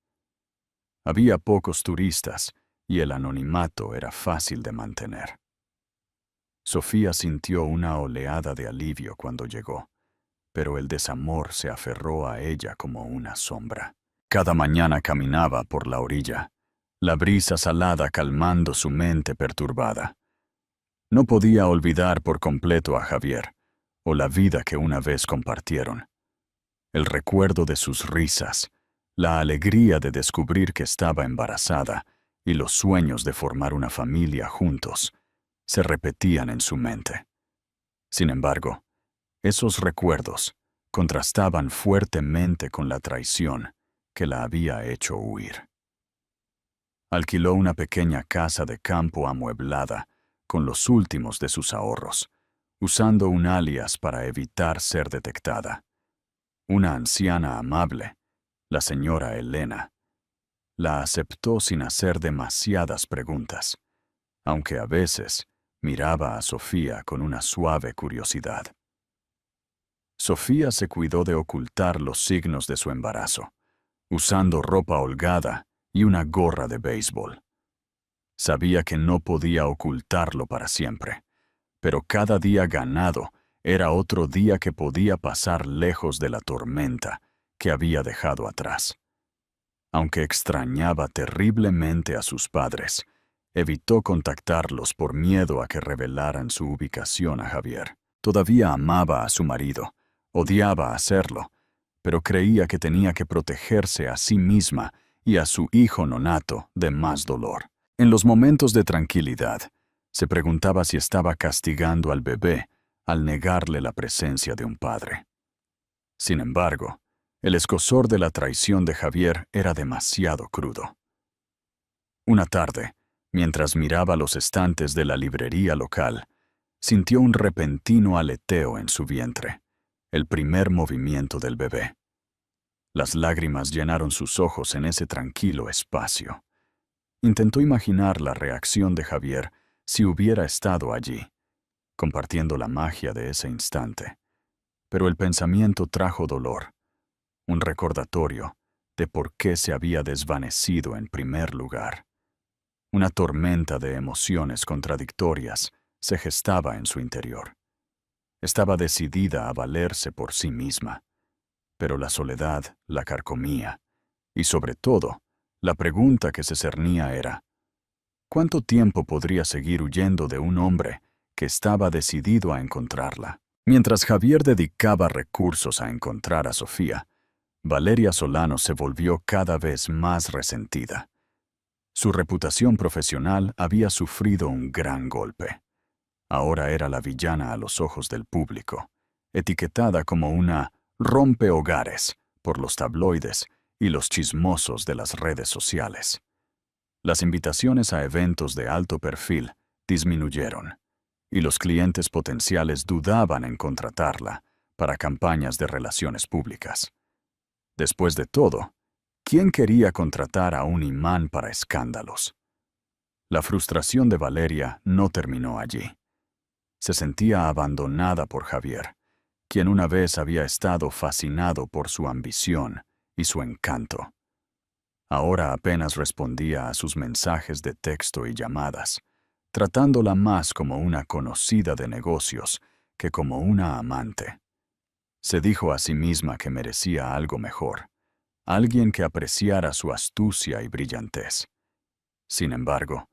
Speaker 1: Había pocos turistas y el anonimato era fácil de mantener. Sofía sintió una oleada de alivio cuando llegó, pero el desamor se aferró a ella como una sombra. Cada mañana caminaba por la orilla, la brisa salada calmando su mente perturbada. No podía olvidar por completo a Javier, o la vida que una vez compartieron. El recuerdo de sus risas, la alegría de descubrir que estaba embarazada y los sueños de formar una familia juntos se repetían en su mente. Sin embargo, esos recuerdos contrastaban fuertemente con la traición que la había hecho huir. Alquiló una pequeña casa de campo amueblada con los últimos de sus ahorros, usando un alias para evitar ser detectada. Una anciana amable, la señora Elena, la aceptó sin hacer demasiadas preguntas, aunque a veces miraba a Sofía con una suave curiosidad. Sofía se cuidó de ocultar los signos de su embarazo, usando ropa holgada y una gorra de béisbol. Sabía que no podía ocultarlo para siempre, pero cada día ganado era otro día que podía pasar lejos de la tormenta que había dejado atrás. Aunque extrañaba terriblemente a sus padres, evitó contactarlos por miedo a que revelaran su ubicación a Javier. Todavía amaba a su marido, odiaba hacerlo, pero creía que tenía que protegerse a sí misma y a su hijo nonato de más dolor. En los momentos de tranquilidad, se preguntaba si estaba castigando al bebé al negarle la presencia de un padre. Sin embargo, el escozor de la traición de Javier era demasiado crudo. Una tarde, mientras miraba los estantes de la librería local, sintió un repentino aleteo en su vientre, el primer movimiento del bebé. Las lágrimas llenaron sus ojos en ese tranquilo espacio. Intentó imaginar la reacción de Javier si hubiera estado allí, compartiendo la magia de ese instante. Pero el pensamiento trajo dolor, un recordatorio de por qué se había desvanecido en primer lugar. Una tormenta de emociones contradictorias se gestaba en su interior. Estaba decidida a valerse por sí misma, pero la soledad la carcomía, y sobre todo, la pregunta que se cernía era: ¿cuánto tiempo podría seguir huyendo de un hombre que estaba decidido a encontrarla? Mientras Javier dedicaba recursos a encontrar a Sofía, Valeria Solano se volvió cada vez más resentida. Su reputación profesional había sufrido un gran golpe. Ahora era la villana a los ojos del público, etiquetada como una rompehogares por los tabloides y los chismosos de las redes sociales. Las invitaciones a eventos de alto perfil disminuyeron, y los clientes potenciales dudaban en contratarla para campañas de relaciones públicas. Después de todo, ¿quién quería contratar a un imán para escándalos? La frustración de Valeria no terminó allí. Se sentía abandonada por Javier, quien una vez había estado fascinado por su ambición y su encanto. Ahora apenas respondía a sus mensajes de texto y llamadas, tratándola más como una conocida de negocios que como una amante. Se dijo a sí misma que merecía algo mejor, alguien que apreciara su astucia y brillantez. Sin embargo,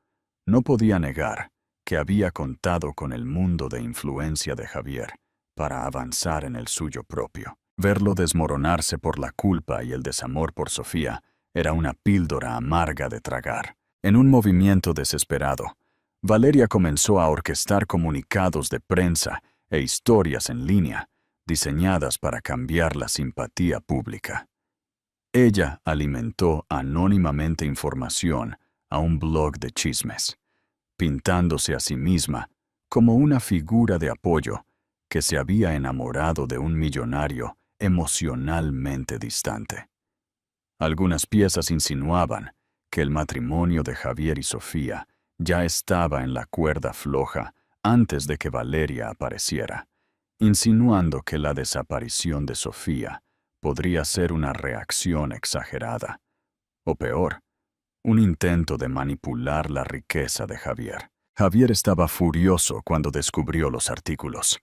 Speaker 1: no podía negar que había contado con el mundo de influencia de Javier para avanzar en el suyo propio. Verlo desmoronarse por la culpa y el desamor por Sofía era una píldora amarga de tragar. En un movimiento desesperado, Valeria comenzó a orquestar comunicados de prensa e historias en línea, diseñadas para cambiar la simpatía pública. Ella alimentó anónimamente información a un blog de chismes, pintándose a sí misma como una figura de apoyo que se había enamorado de un millonario emocionalmente distante. Algunas piezas insinuaban que el matrimonio de Javier y Sofía ya estaba en la cuerda floja antes de que Valeria apareciera, insinuando que la desaparición de Sofía podría ser una reacción exagerada, o peor, un intento de manipular la riqueza de Javier. Javier estaba furioso cuando descubrió los artículos.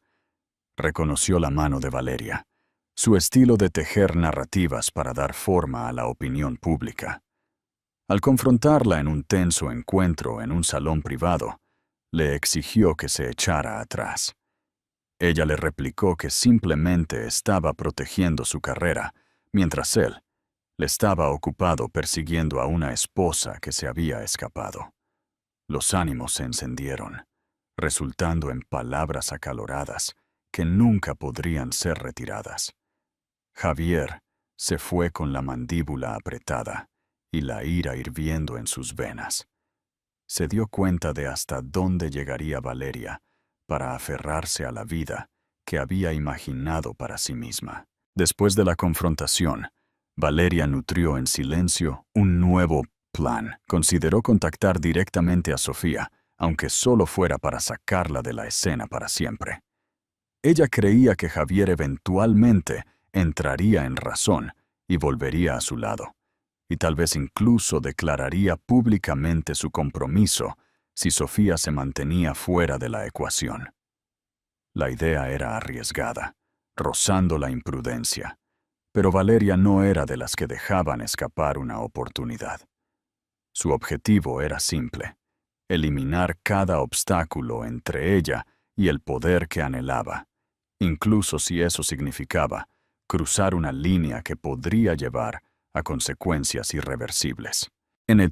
Speaker 1: Reconoció la mano de Valeria, su estilo de tejer narrativas para dar forma a la opinión pública. Al confrontarla en un tenso encuentro en un salón privado, le exigió que se echara atrás. Ella le replicó que simplemente estaba protegiendo su carrera, mientras él le estaba ocupado persiguiendo a una esposa que se había escapado. Los ánimos se encendieron, resultando en palabras acaloradas que nunca podrían ser retiradas. Javier se fue con la mandíbula apretada y la ira hirviendo en sus venas. Se dio cuenta de hasta dónde llegaría Valeria para aferrarse a la vida que había imaginado para sí misma. Después de la confrontación, Valeria nutrió en silencio un nuevo plan. Consideró contactar directamente a Sofía, aunque solo fuera para sacarla de la escena para siempre. Ella creía que Javier eventualmente entraría en razón y volvería a su lado, y tal vez incluso declararía públicamente su compromiso si Sofía se mantenía fuera de la ecuación. La idea era arriesgada, rozando la imprudencia, pero Valeria no era de las que dejaban escapar una oportunidad. Su objetivo era simple: eliminar cada obstáculo entre ella y el poder que anhelaba, incluso si eso significaba cruzar una línea que podría llevar a consecuencias irreversibles. En el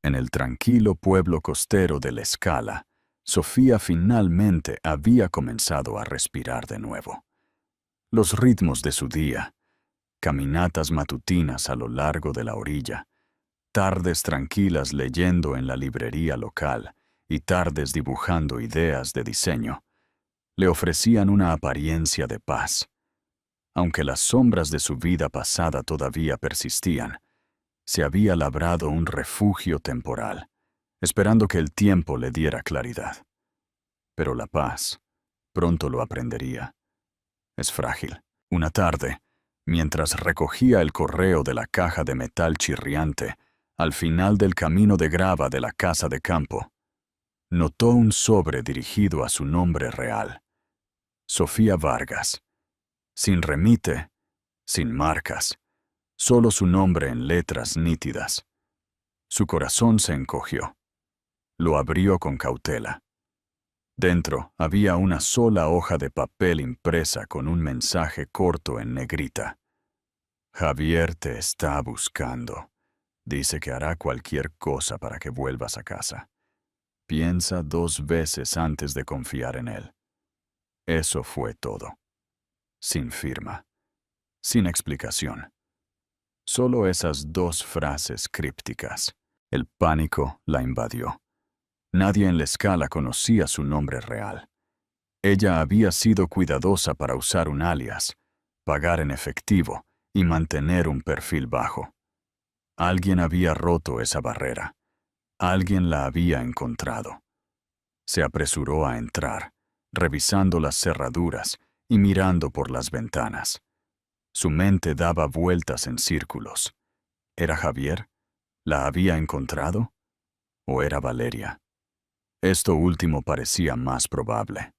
Speaker 1: En el tranquilo pueblo costero de La Escala, Sofía finalmente había comenzado a respirar de nuevo. Los ritmos de su día, caminatas matutinas a lo largo de la orilla, tardes tranquilas leyendo en la librería local y tardes dibujando ideas de diseño, le ofrecían una apariencia de paz. Aunque las sombras de su vida pasada todavía persistían, se había labrado un refugio temporal, esperando que el tiempo le diera claridad. Pero la paz, pronto lo aprendería. Es frágil. Una tarde, mientras recogía el correo de la caja de metal chirriante, al final del camino de grava de la casa de campo, notó un sobre dirigido a su nombre real. Sofía Vargas. Sin remite, sin marcas, solo su nombre en letras nítidas. Su corazón se encogió. Lo abrió con cautela. Dentro había una sola hoja de papel impresa con un mensaje corto en negrita. Javier te está buscando. Dice que hará cualquier cosa para que vuelvas a casa. Piensa 2 veces antes de confiar en él. Eso fue todo. Sin firma. Sin explicación. Solo esas 2 frases crípticas. El pánico la invadió. Nadie en La Escala conocía su nombre real. Ella había sido cuidadosa para usar un alias, pagar en efectivo y mantener un perfil bajo. Alguien había roto esa barrera. Alguien la había encontrado. Se apresuró a entrar, revisando las cerraduras y mirando por las ventanas. Su mente daba vueltas en círculos. ¿Era Javier? ¿La había encontrado? ¿O era Valeria? Esto último parecía más probable.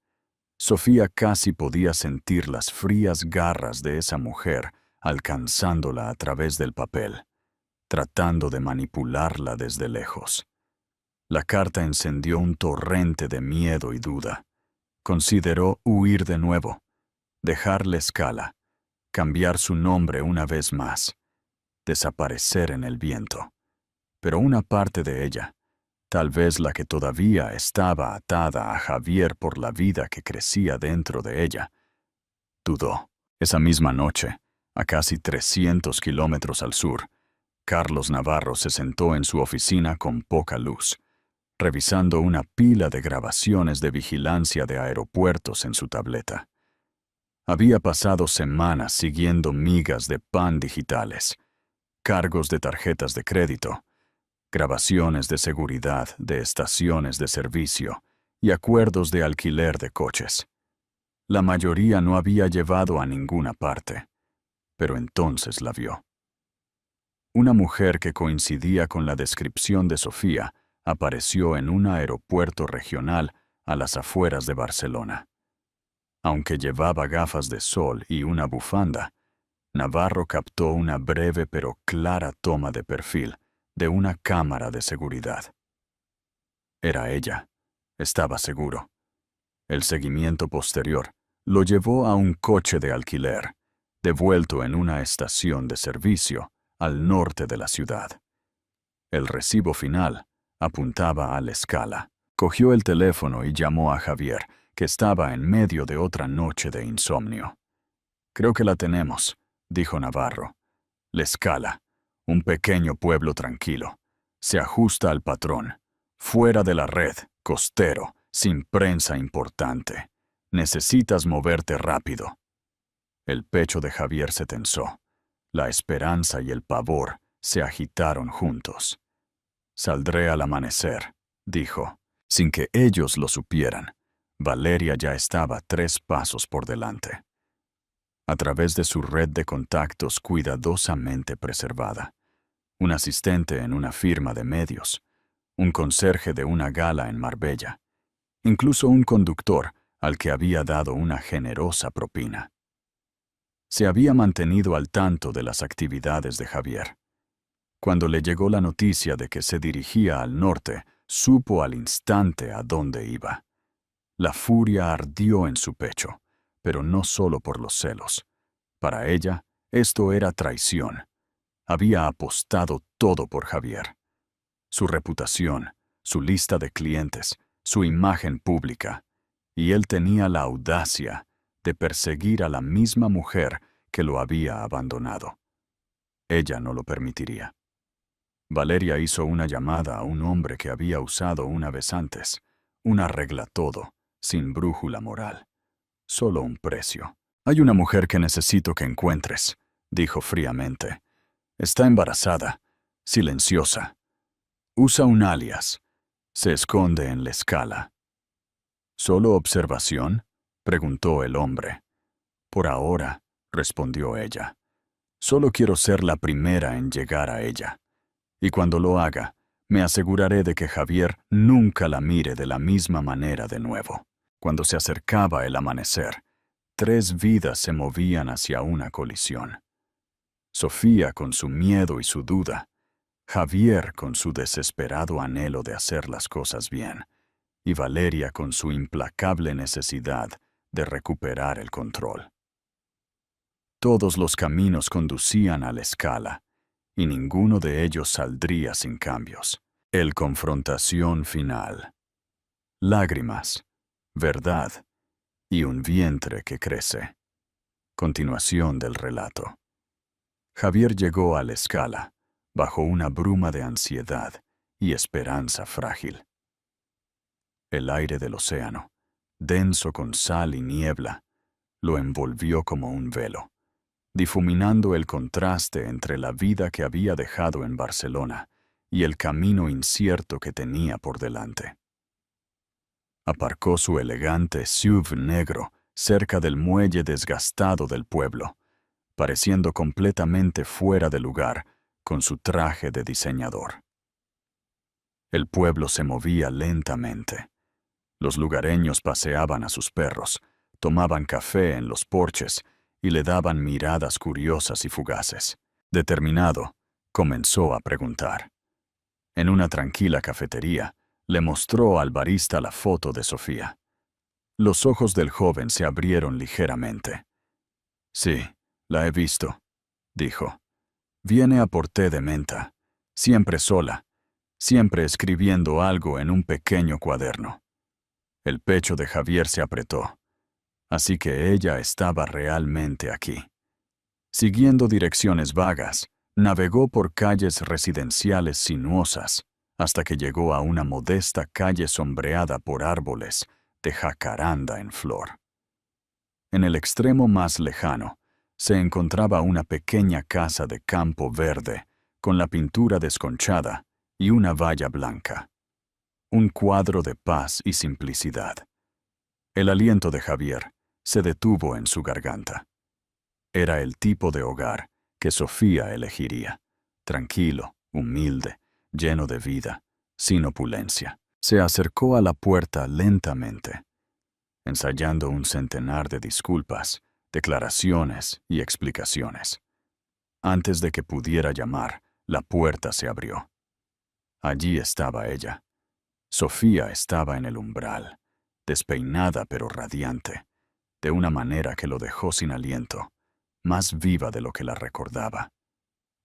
Speaker 1: Sofía casi podía sentir las frías garras de esa mujer alcanzándola a través del papel, tratando de manipularla desde lejos. La carta encendió un torrente de miedo y duda. Consideró huir de nuevo, dejar La Escala, cambiar su nombre una vez más, desaparecer en el viento. Pero una parte de ella, tal vez la que todavía estaba atada a Javier por la vida que crecía dentro de ella, dudó. Esa misma noche, a casi 300 kilómetros al sur, Carlos Navarro se sentó en su oficina con poca luz, revisando una pila de grabaciones de vigilancia de aeropuertos en su tableta. Había pasado semanas siguiendo migas de pan digitales, cargos de tarjetas de crédito, grabaciones de seguridad de estaciones de servicio y acuerdos de alquiler de coches. La mayoría no había llevado a ninguna parte, pero entonces la vio. Una mujer que coincidía con la descripción de Sofía apareció en un aeropuerto regional a las afueras de Barcelona. Aunque llevaba gafas de sol y una bufanda, Navarro captó una breve pero clara toma de perfil de una cámara de seguridad. Era ella, estaba seguro. El seguimiento posterior lo llevó a un coche de alquiler, devuelto en una estación de servicio al norte de la ciudad. El recibo final apuntaba a La Escala. Cogió el teléfono y llamó a Javier, que estaba en medio de otra noche de insomnio. «Creo que la tenemos», dijo Navarro. «La Escala, un pequeño pueblo tranquilo. Se ajusta al patrón. Fuera de la red, costero, sin prensa importante. Necesitas moverte rápido». El pecho de Javier se tensó. La esperanza y el pavor se agitaron juntos. «Saldré al amanecer», dijo, sin que ellos lo supieran. Valeria ya estaba 3 pasos por delante. A través de su red de contactos cuidadosamente preservada, un asistente en una firma de medios, un conserje de una gala en Marbella, incluso un conductor al que había dado una generosa propina. Se había mantenido al tanto de las actividades de Javier. Cuando le llegó la noticia de que se dirigía al norte, supo al instante a dónde iba. La furia ardió en su pecho, pero no solo por los celos. Para ella, esto era traición. Había apostado todo por Javier. su reputación, su lista de clientes, su imagen pública, y él tenía la audacia de perseguir a la misma mujer que lo había abandonado. Ella no lo permitiría. Valeria hizo una llamada a un hombre que había usado una vez antes, un arregla todo, sin brújula moral. Solo un precio. Hay una mujer que necesito que encuentres, dijo fríamente. Está embarazada, silenciosa. Usa un alias. Se esconde en la escala. ¿Solo observación?, preguntó el hombre. Por ahora, respondió ella. Solo quiero ser la primera en llegar a ella. Y cuando lo haga, me aseguraré de que Javier nunca la mire de la misma manera de nuevo. Cuando se acercaba el amanecer, 3 vidas se movían hacia una colisión. Sofía con su miedo y su duda, Javier con su desesperado anhelo de hacer las cosas bien, y Valeria con su implacable necesidad de recuperar el control. Todos los caminos conducían a la escala, y ninguno de ellos saldría sin cambios. El confrontación final. Lágrimas, verdad y un vientre que crece. Continuación del relato. Javier llegó a la escala, bajo una bruma de ansiedad y esperanza frágil. El aire del océano, denso con sal y niebla, lo envolvió como un velo, difuminando el contraste entre la vida que había dejado en Barcelona y el camino incierto que tenía por delante. Aparcó su elegante SUV negro cerca del muelle desgastado del pueblo, pareciendo completamente fuera de lugar con su traje de diseñador. El pueblo se movía lentamente. Los lugareños paseaban a sus perros, tomaban café en los porches y le daban miradas curiosas y fugaces. Determinado, comenzó a preguntar. En una tranquila cafetería, le mostró al barista la foto de Sofía. Los ojos del joven se abrieron ligeramente. Sí, la he visto, dijo. Viene a por té de menta, siempre sola, siempre escribiendo algo en un pequeño cuaderno. El pecho de Javier se apretó. Así que ella estaba realmente aquí. Siguiendo direcciones vagas, navegó por calles residenciales sinuosas, hasta que llegó a una modesta calle sombreada por árboles de jacaranda en flor. En el extremo más lejano, se encontraba una pequeña casa de campo verde, con la pintura desconchada y una valla blanca. Un cuadro de paz y simplicidad. El aliento de Javier se detuvo en su garganta. Era el tipo de hogar que Sofía elegiría. Tranquilo, humilde, lleno de vida, sin opulencia. Se acercó a la puerta lentamente, ensayando un centenar de disculpas, declaraciones y explicaciones. Antes de que pudiera llamar, la puerta se abrió. Allí estaba ella. Sofía estaba en el umbral, despeinada pero radiante, de una manera que lo dejó sin aliento, más viva de lo que la recordaba.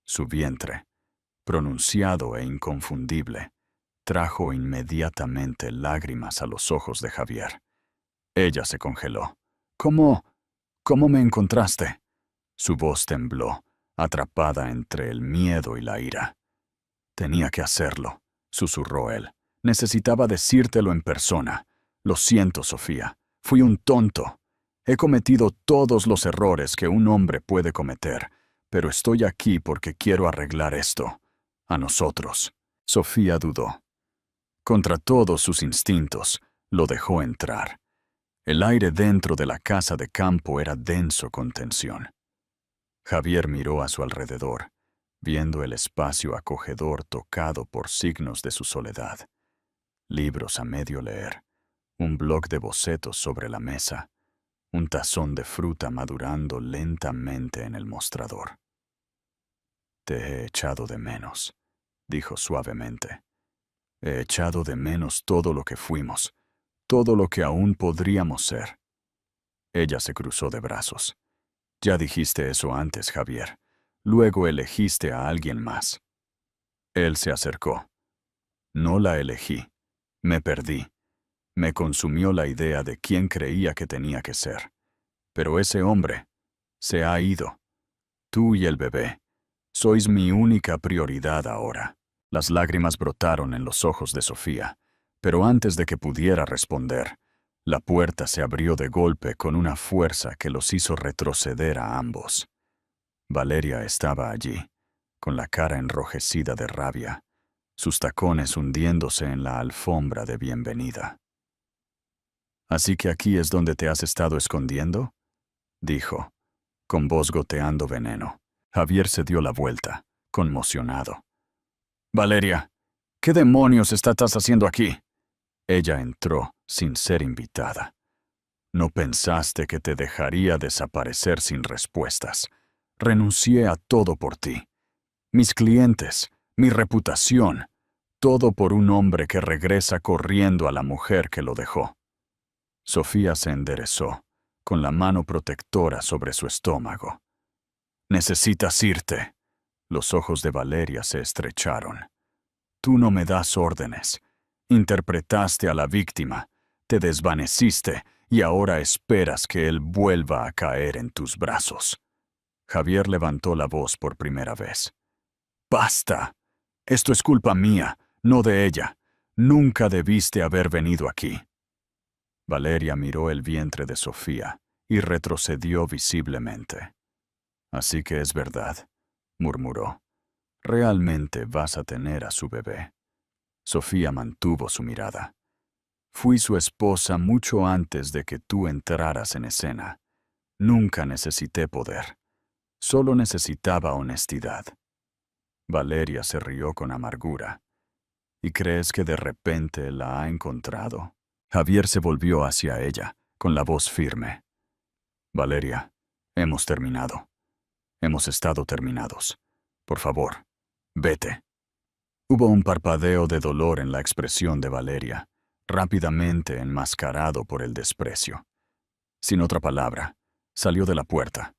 Speaker 1: Su vientre, pronunciado e inconfundible, trajo inmediatamente lágrimas a los ojos de Javier. Ella se congeló. ¿Cómo me encontraste? Su voz tembló, atrapada entre el miedo y la ira. Tenía que hacerlo, susurró él. Necesitaba decírtelo en persona. Lo siento, Sofía. Fui un tonto. He cometido todos los errores que un hombre puede cometer, pero estoy aquí porque quiero arreglar esto. A nosotros. Sofía dudó. Contra todos sus instintos, lo dejó entrar. El aire dentro de la casa de campo era denso con tensión. Javier miró a su alrededor, viendo el espacio acogedor tocado por signos de su soledad. Libros a medio leer, un bloc de bocetos sobre la mesa, un tazón de fruta madurando lentamente en el mostrador. Te he echado de menos, dijo suavemente. He echado de menos todo lo que fuimos, todo lo que aún podríamos ser. Ella se cruzó de brazos. Ya dijiste eso antes, Javier. Luego elegiste a alguien más. Él se acercó. No la elegí. Me perdí. Me consumió la idea de quién creía que tenía que ser. Pero ese hombre se ha ido. Tú y el bebé. Sois mi única prioridad ahora. Las lágrimas brotaron en los ojos de Sofía, pero antes de que pudiera responder, la puerta se abrió de golpe con una fuerza que los hizo retroceder a ambos. Valeria estaba allí, con la cara enrojecida de rabia, sus tacones hundiéndose en la alfombra de bienvenida. «¿Así que aquí es donde te has estado escondiendo?», dijo, con voz goteando veneno. Javier se dio la vuelta, conmocionado. «Valeria, ¿qué demonios estás haciendo aquí?». Ella entró sin ser invitada. «No pensaste que te dejaría desaparecer sin respuestas. Renuncié a todo por ti. Mis clientes, mi reputación, todo por un hombre que regresa corriendo a la mujer que lo dejó». Sofía se enderezó, con la mano protectora sobre su estómago. «Necesitas irte». Los ojos de Valeria se estrecharon. «Tú no me das órdenes. Interpretaste a la víctima, te desvaneciste y ahora esperas que él vuelva a caer en tus brazos». Javier levantó la voz por primera vez. «Basta. Esto es culpa mía, no de ella. Nunca debiste haber venido aquí». Valeria miró el vientre de Sofía y retrocedió visiblemente. «Así que es verdad», murmuró. «Realmente vas a tener a su bebé». Sofía mantuvo su mirada. «Fui su esposa mucho antes de que tú entraras en escena. Nunca necesité poder. Solo necesitaba honestidad». Valeria se rió con amargura. «¿Y crees que de repente la ha encontrado?». Javier se volvió hacia ella, con la voz firme. «Valeria, hemos terminado. Hemos estado terminados. Por favor, vete». Hubo un parpadeo de dolor en la expresión de Valeria, rápidamente enmascarado por el desprecio. Sin otra palabra, salió de la puerta,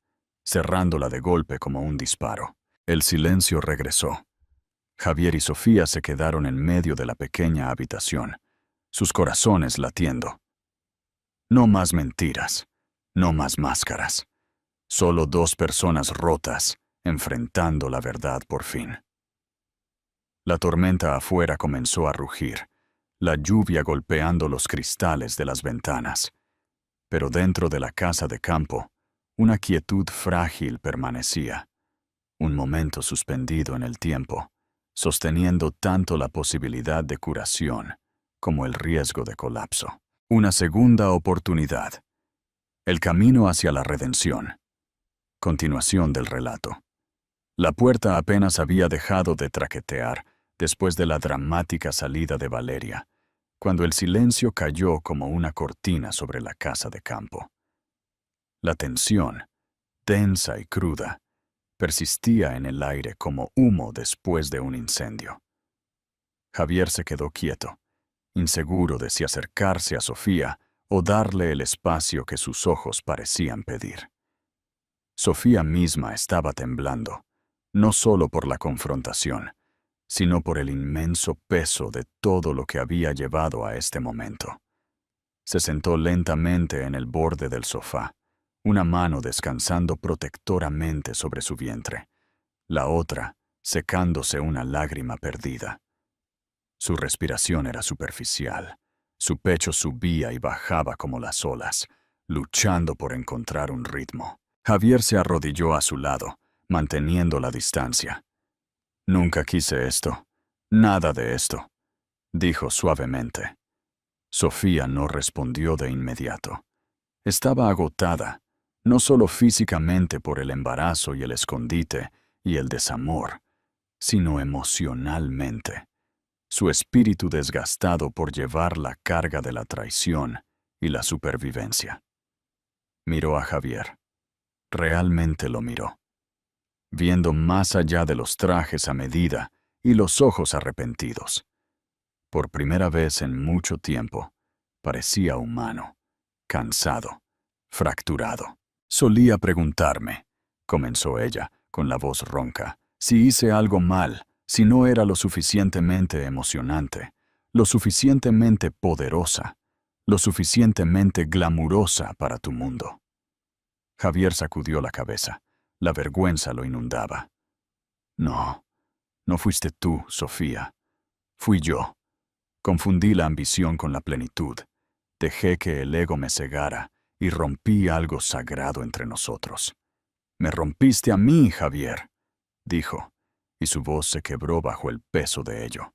Speaker 1: cerrándola de golpe como un disparo. El silencio regresó. Javier y Sofía se quedaron en medio de la pequeña habitación, sus corazones latiendo. No más mentiras, no más máscaras. Solo dos personas rotas, enfrentando la verdad por fin. La tormenta afuera comenzó a rugir, la lluvia golpeando los cristales de las ventanas. Pero dentro de la casa de campo, una quietud frágil permanecía. Un momento suspendido en el tiempo, sosteniendo tanto la posibilidad de curación como el riesgo de colapso. Una segunda oportunidad. El camino hacia la redención. Continuación del relato. La puerta apenas había dejado de traquetear después de la dramática salida de Valeria, cuando el silencio cayó como una cortina sobre la casa de campo. La tensión, densa y cruda, persistía en el aire como humo después de un incendio. Javier se quedó quieto, inseguro de si acercarse a Sofía o darle el espacio que sus ojos parecían pedir. Sofía misma estaba temblando, no solo por la confrontación, sino por el inmenso peso de todo lo que había llevado a este momento. Se sentó lentamente en el borde del sofá, una mano descansando protectoramente sobre su vientre, la otra secándose una lágrima perdida. Su respiración era superficial, su pecho subía y bajaba como las olas, luchando por encontrar un ritmo. Javier se arrodilló a su lado, manteniendo la distancia. «Nunca quise esto, nada de esto», dijo suavemente. Sofía no respondió de inmediato. Estaba agotada, no solo físicamente por el embarazo y el escondite y el desamor, sino emocionalmente. Su espíritu desgastado por llevar la carga de la traición y la supervivencia. Miró a Javier. Realmente lo miró, viendo más allá de los trajes a medida y los ojos arrepentidos. Por primera vez en mucho tiempo, parecía humano, cansado, fracturado. «Solía preguntarme», comenzó ella, con la voz ronca, «si hice algo mal, si no era lo suficientemente emocionante, lo suficientemente poderosa, lo suficientemente glamurosa para tu mundo? Javier sacudió la cabeza. La vergüenza lo inundaba. No, no fuiste tú, Sofía. Fui yo. Confundí la ambición con la plenitud. Dejé que el ego me cegara y rompí algo sagrado entre nosotros. Me rompiste a mí, Javier, dijo, y su voz se quebró bajo el peso de ello.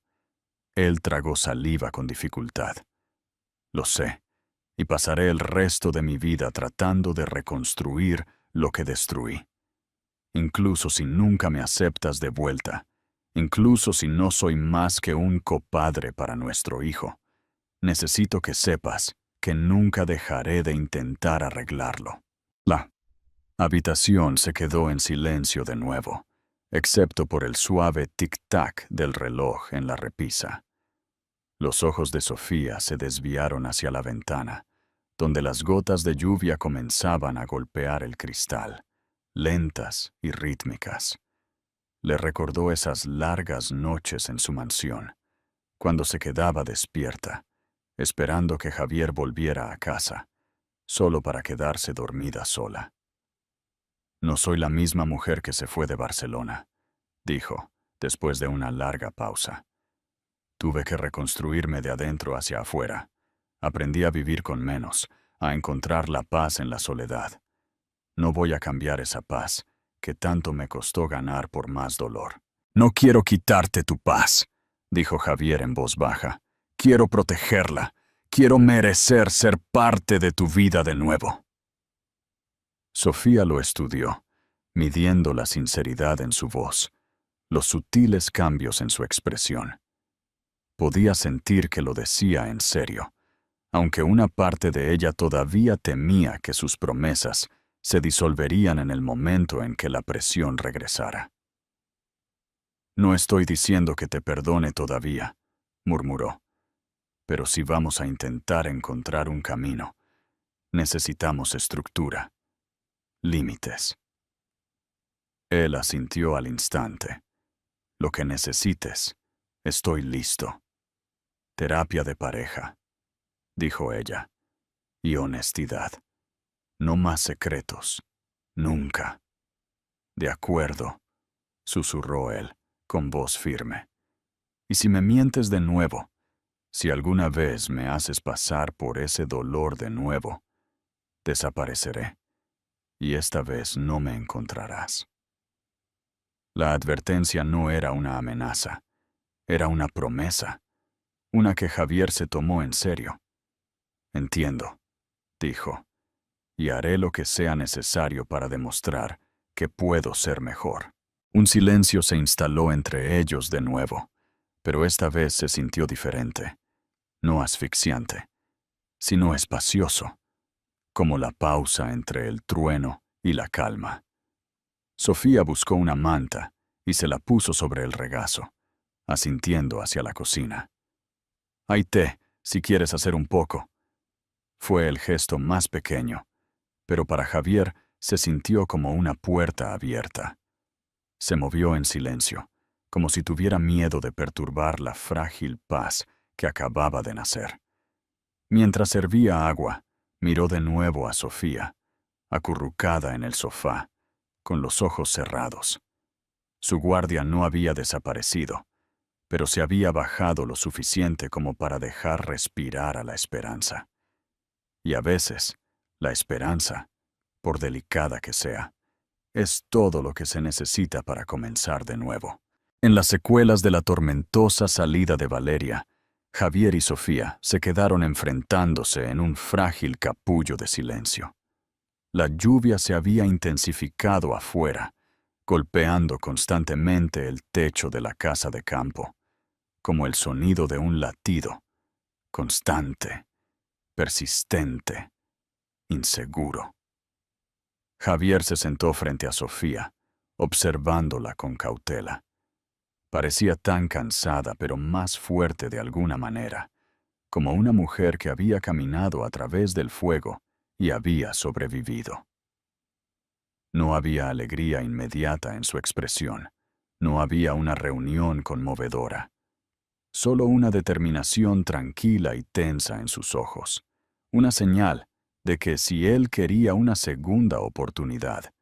Speaker 1: Él tragó saliva con dificultad. Lo sé, y pasaré el resto de mi vida tratando de reconstruir lo que destruí. Incluso si nunca me aceptas de vuelta, incluso si no soy más que un copadre para nuestro hijo, necesito que sepas que nunca dejaré de intentar arreglarlo. La habitación se quedó en silencio de nuevo, excepto por el suave tic-tac del reloj en la repisa. Los ojos de Sofía se desviaron hacia la ventana, donde las gotas de lluvia comenzaban a golpear el cristal, lentas y rítmicas. Le recordó esas largas noches en su mansión, cuando se quedaba despierta, esperando que Javier volviera a casa, solo para quedarse dormida sola. No soy la misma mujer que se fue de Barcelona, dijo, después de una larga pausa. Tuve que reconstruirme de adentro hacia afuera. Aprendí a vivir con menos, a encontrar la paz en la soledad. No voy a cambiar esa paz, que tanto me costó ganar por más dolor. No quiero quitarte tu paz, dijo Javier en voz baja. Quiero protegerla. Quiero merecer ser parte de tu vida de nuevo. Sofía lo estudió, midiendo la sinceridad en su voz, los sutiles cambios en su expresión. Podía sentir que lo decía en serio, aunque una parte de ella todavía temía que sus promesas se disolverían en el momento en que la presión regresara. No estoy diciendo que te perdone todavía, murmuró, pero si vamos a intentar encontrar un camino, necesitamos estructura, límites. Él asintió al instante. Lo que necesites, estoy listo. Terapia de pareja, dijo ella, y honestidad. No más secretos, nunca. De acuerdo, susurró él, con voz firme. Y si me mientes de nuevo, si alguna vez me haces pasar por ese dolor de nuevo, desapareceré, y esta vez no me encontrarás. La advertencia no era una amenaza, era una promesa, una que Javier se tomó en serio. Entiendo, dijo, y haré lo que sea necesario para demostrar que puedo ser mejor. Un silencio se instaló entre ellos de nuevo, pero esta vez se sintió diferente, no asfixiante, sino espacioso, como la pausa entre el trueno y la calma. Sofía buscó una manta y se la puso sobre el regazo, asintiendo hacia la cocina. Hay té, si quieres hacer un poco. Fue el gesto más pequeño, pero para Javier se sintió como una puerta abierta. Se movió en silencio, como si tuviera miedo de perturbar la frágil paz que acababa de nacer. Mientras servía agua, miró de nuevo a Sofía, acurrucada en el sofá, con los ojos cerrados. Su guardia no había desaparecido, pero se había bajado lo suficiente como para dejar respirar a la esperanza. Y a veces, la esperanza, por delicada que sea, es todo lo que se necesita para comenzar de nuevo. En las secuelas de la tormentosa salida de Valeria, Javier y Sofía se quedaron enfrentándose en un frágil capullo de silencio. La lluvia se había intensificado afuera, golpeando constantemente el techo de la casa de campo, como el sonido de un latido, constante, persistente, inseguro. Javier se sentó frente a Sofía, observándola con cautela. Parecía tan cansada, pero más fuerte de alguna manera, como una mujer que había caminado a través del fuego y había sobrevivido. No había alegría inmediata en su expresión, No había una reunión conmovedora, solo una determinación tranquila y tensa en sus ojos, una señal de que si él quería una segunda oportunidad,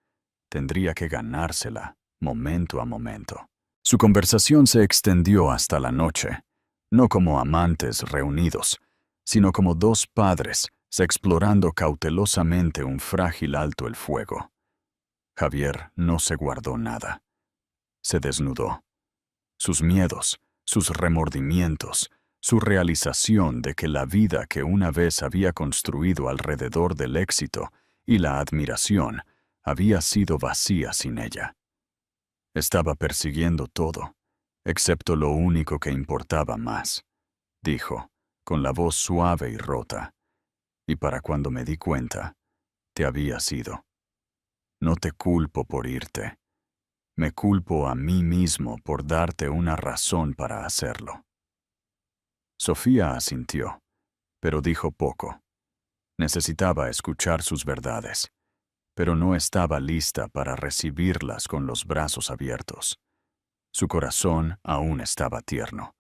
Speaker 1: tendría que ganársela momento a momento. Su conversación se extendió hasta la noche, no como amantes reunidos, sino como dos padres explorando cautelosamente un frágil alto el fuego. Javier no se guardó nada. Se desnudó. Sus miedos, sus remordimientos, su realización de que la vida que una vez había construido alrededor del éxito y la admiración había sido vacía sin ella. Estaba persiguiendo todo, excepto lo único que importaba más, dijo, con la voz suave y rota. Y para cuando me di cuenta, te habías ido. No te culpo por irte. Me culpo a mí mismo por darte una razón para hacerlo. Sofía asintió, pero dijo poco. Necesitaba escuchar sus verdades, pero no estaba lista para recibirlas con los brazos abiertos. Su corazón aún estaba tierno,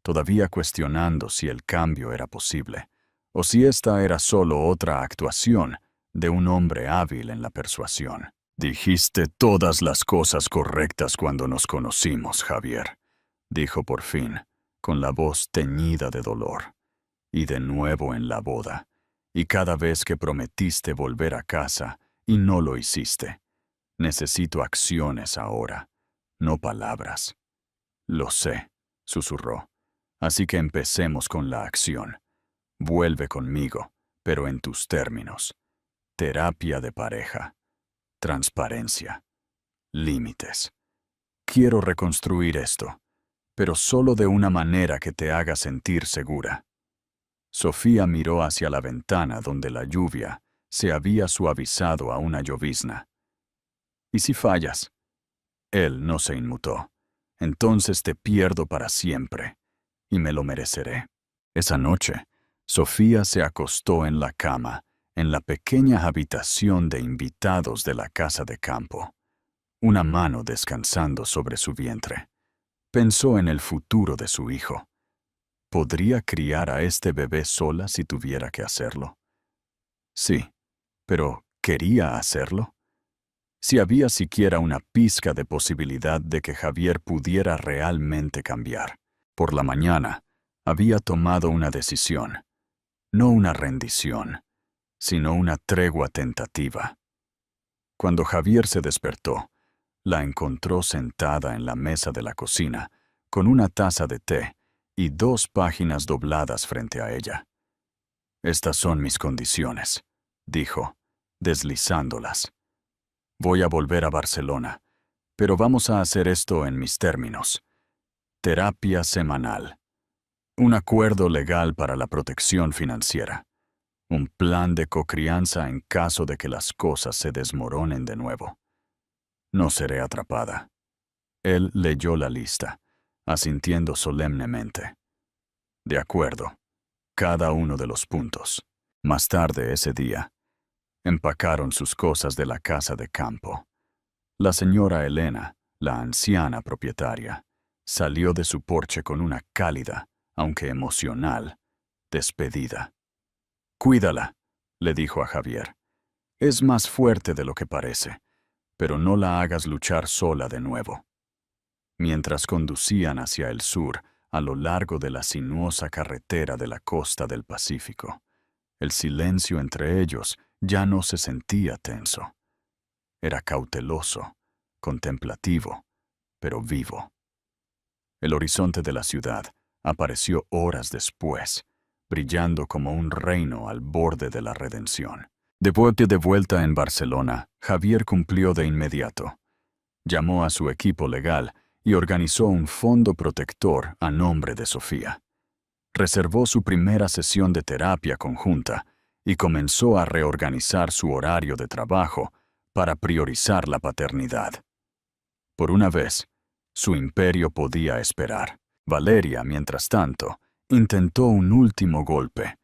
Speaker 1: todavía cuestionando si el cambio era posible, o si esta era solo otra actuación de un hombre hábil en la persuasión. Dijiste todas las cosas correctas cuando nos conocimos, Javier, dijo por fin, con la voz teñida de dolor. Y de nuevo en la boda, y cada vez que prometiste volver a casa, y no lo hiciste. Necesito acciones ahora, no palabras. Lo sé, susurró. Así que empecemos con la acción. Vuelve conmigo, pero en tus términos. Terapia de pareja. Transparencia. Límites. Quiero reconstruir esto, pero solo de una manera que te haga sentir segura. Sofía miró hacia la ventana donde la lluvia se había suavizado a una llovizna. ¿Y si fallas? Él no se inmutó. Entonces te pierdo para siempre, y me lo mereceré. Esa noche, Sofía se acostó en la cama, en la pequeña habitación de invitados de la casa de campo, una mano descansando sobre su vientre. Pensó en el futuro de su hijo. ¿Podría criar a este bebé sola si tuviera que hacerlo? Sí, pero ¿quería hacerlo? Si había siquiera una pizca de posibilidad de que Javier pudiera realmente cambiar. Por la mañana, había tomado una decisión, no una rendición, sino una tregua tentativa. Cuando Javier se despertó, la encontró sentada en la mesa de la cocina, con una taza de té y 2 páginas dobladas frente a ella. Estas son mis condiciones, dijo, deslizándolas. Voy a volver a Barcelona, pero vamos a hacer esto en mis términos. Terapia semanal. Un acuerdo legal para la protección financiera. Un plan de cocrianza en caso de que las cosas se desmoronen de nuevo. No seré atrapada. Él leyó la lista, asintiendo solemnemente. De acuerdo. Cada uno de los puntos. Más tarde ese día, empacaron sus cosas de la casa de campo. La señora Elena, la anciana propietaria, salió de su porche con una cálida, aunque emocional, despedida. «Cuídala», le dijo a Javier. «Es más fuerte de lo que parece, pero no la hagas luchar sola de nuevo». Mientras conducían hacia el sur, a lo largo de la sinuosa carretera de la costa del Pacífico, el silencio entre ellos ya no se sentía tenso. Era cauteloso, contemplativo, pero vivo. El horizonte de la ciudad apareció horas después, brillando como un reino al borde de la redención. De vuelta en Barcelona, Javier cumplió de inmediato. Llamó a su equipo legal y organizó un fondo protector a nombre de Sofía. Reservó su primera sesión de terapia conjunta y comenzó a reorganizar su horario de trabajo para priorizar la paternidad. Por una vez, su imperio podía esperar. Valeria, mientras tanto, intentó un último golpe,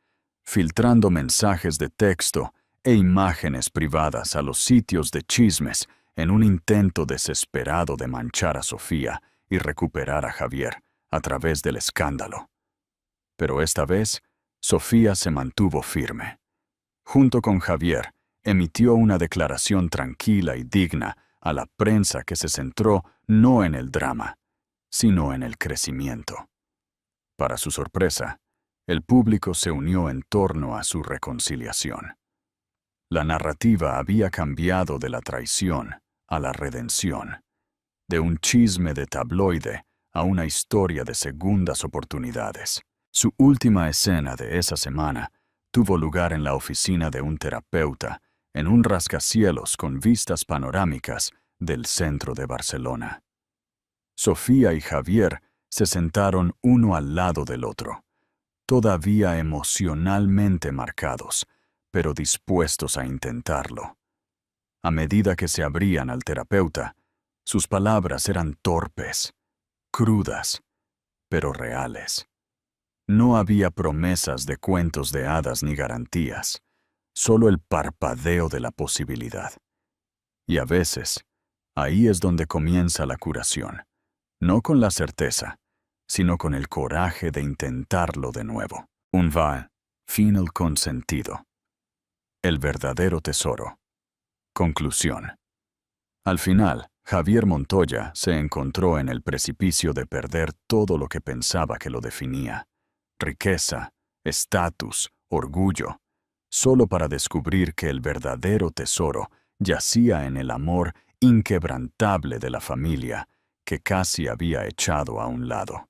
Speaker 1: filtrando mensajes de texto e imágenes privadas a los sitios de chismes en un intento desesperado de manchar a Sofía y recuperar a Javier a través del escándalo. Pero esta vez, Sofía se mantuvo firme. Junto con Javier, emitió una declaración tranquila y digna a la prensa que se centró no en el drama, sino en el crecimiento. Para su sorpresa, el público se unió en torno a su reconciliación. La narrativa había cambiado de la traición a la redención, de un chisme de tabloide a una historia de segundas oportunidades. Su última escena de esa semana tuvo lugar en la oficina de un terapeuta en un rascacielos con vistas panorámicas del centro de Barcelona. Sofía y Javier se sentaron uno al lado del otro, todavía emocionalmente marcados, pero dispuestos a intentarlo. A medida que se abrían al terapeuta, sus palabras eran torpes, crudas, pero reales. No había promesas de cuentos de hadas ni garantías, solo el parpadeo de la posibilidad. Y a veces, ahí es donde comienza la curación, no con la certeza, sino con el coraje de intentarlo de nuevo. Un va, final consentido. El verdadero tesoro. Conclusión. Al final, Javier Montoya se encontró en el precipicio de perder todo lo que pensaba que lo definía: riqueza, estatus, orgullo, solo para descubrir que el verdadero tesoro yacía en el amor inquebrantable de la familia que casi había echado a un lado.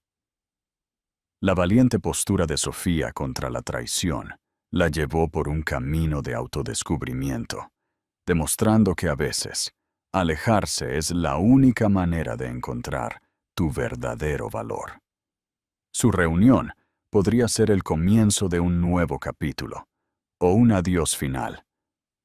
Speaker 1: La valiente postura de Sofía contra la traición la llevó por un camino de autodescubrimiento, demostrando que a veces alejarse es la única manera de encontrar tu verdadero valor. Su reunión podría ser el comienzo de un nuevo capítulo, o un adiós final.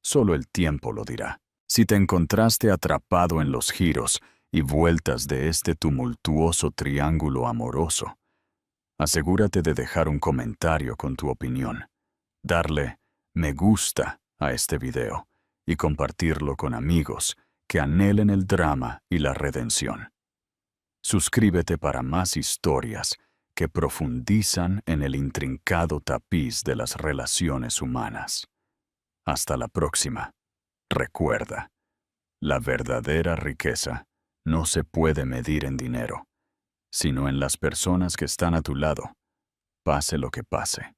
Speaker 1: Solo el tiempo lo dirá. Si te encontraste atrapado en los giros y vueltas de este tumultuoso triángulo amoroso, asegúrate de dejar un comentario con tu opinión, darle me gusta a este video y compartirlo con amigos que anhelen el drama y la redención. Suscríbete para más historias que profundizan en el intrincado tapiz de las relaciones humanas. Hasta la próxima. Recuerda, la verdadera riqueza no se puede medir en dinero, sino en las personas que están a tu lado, pase lo que pase.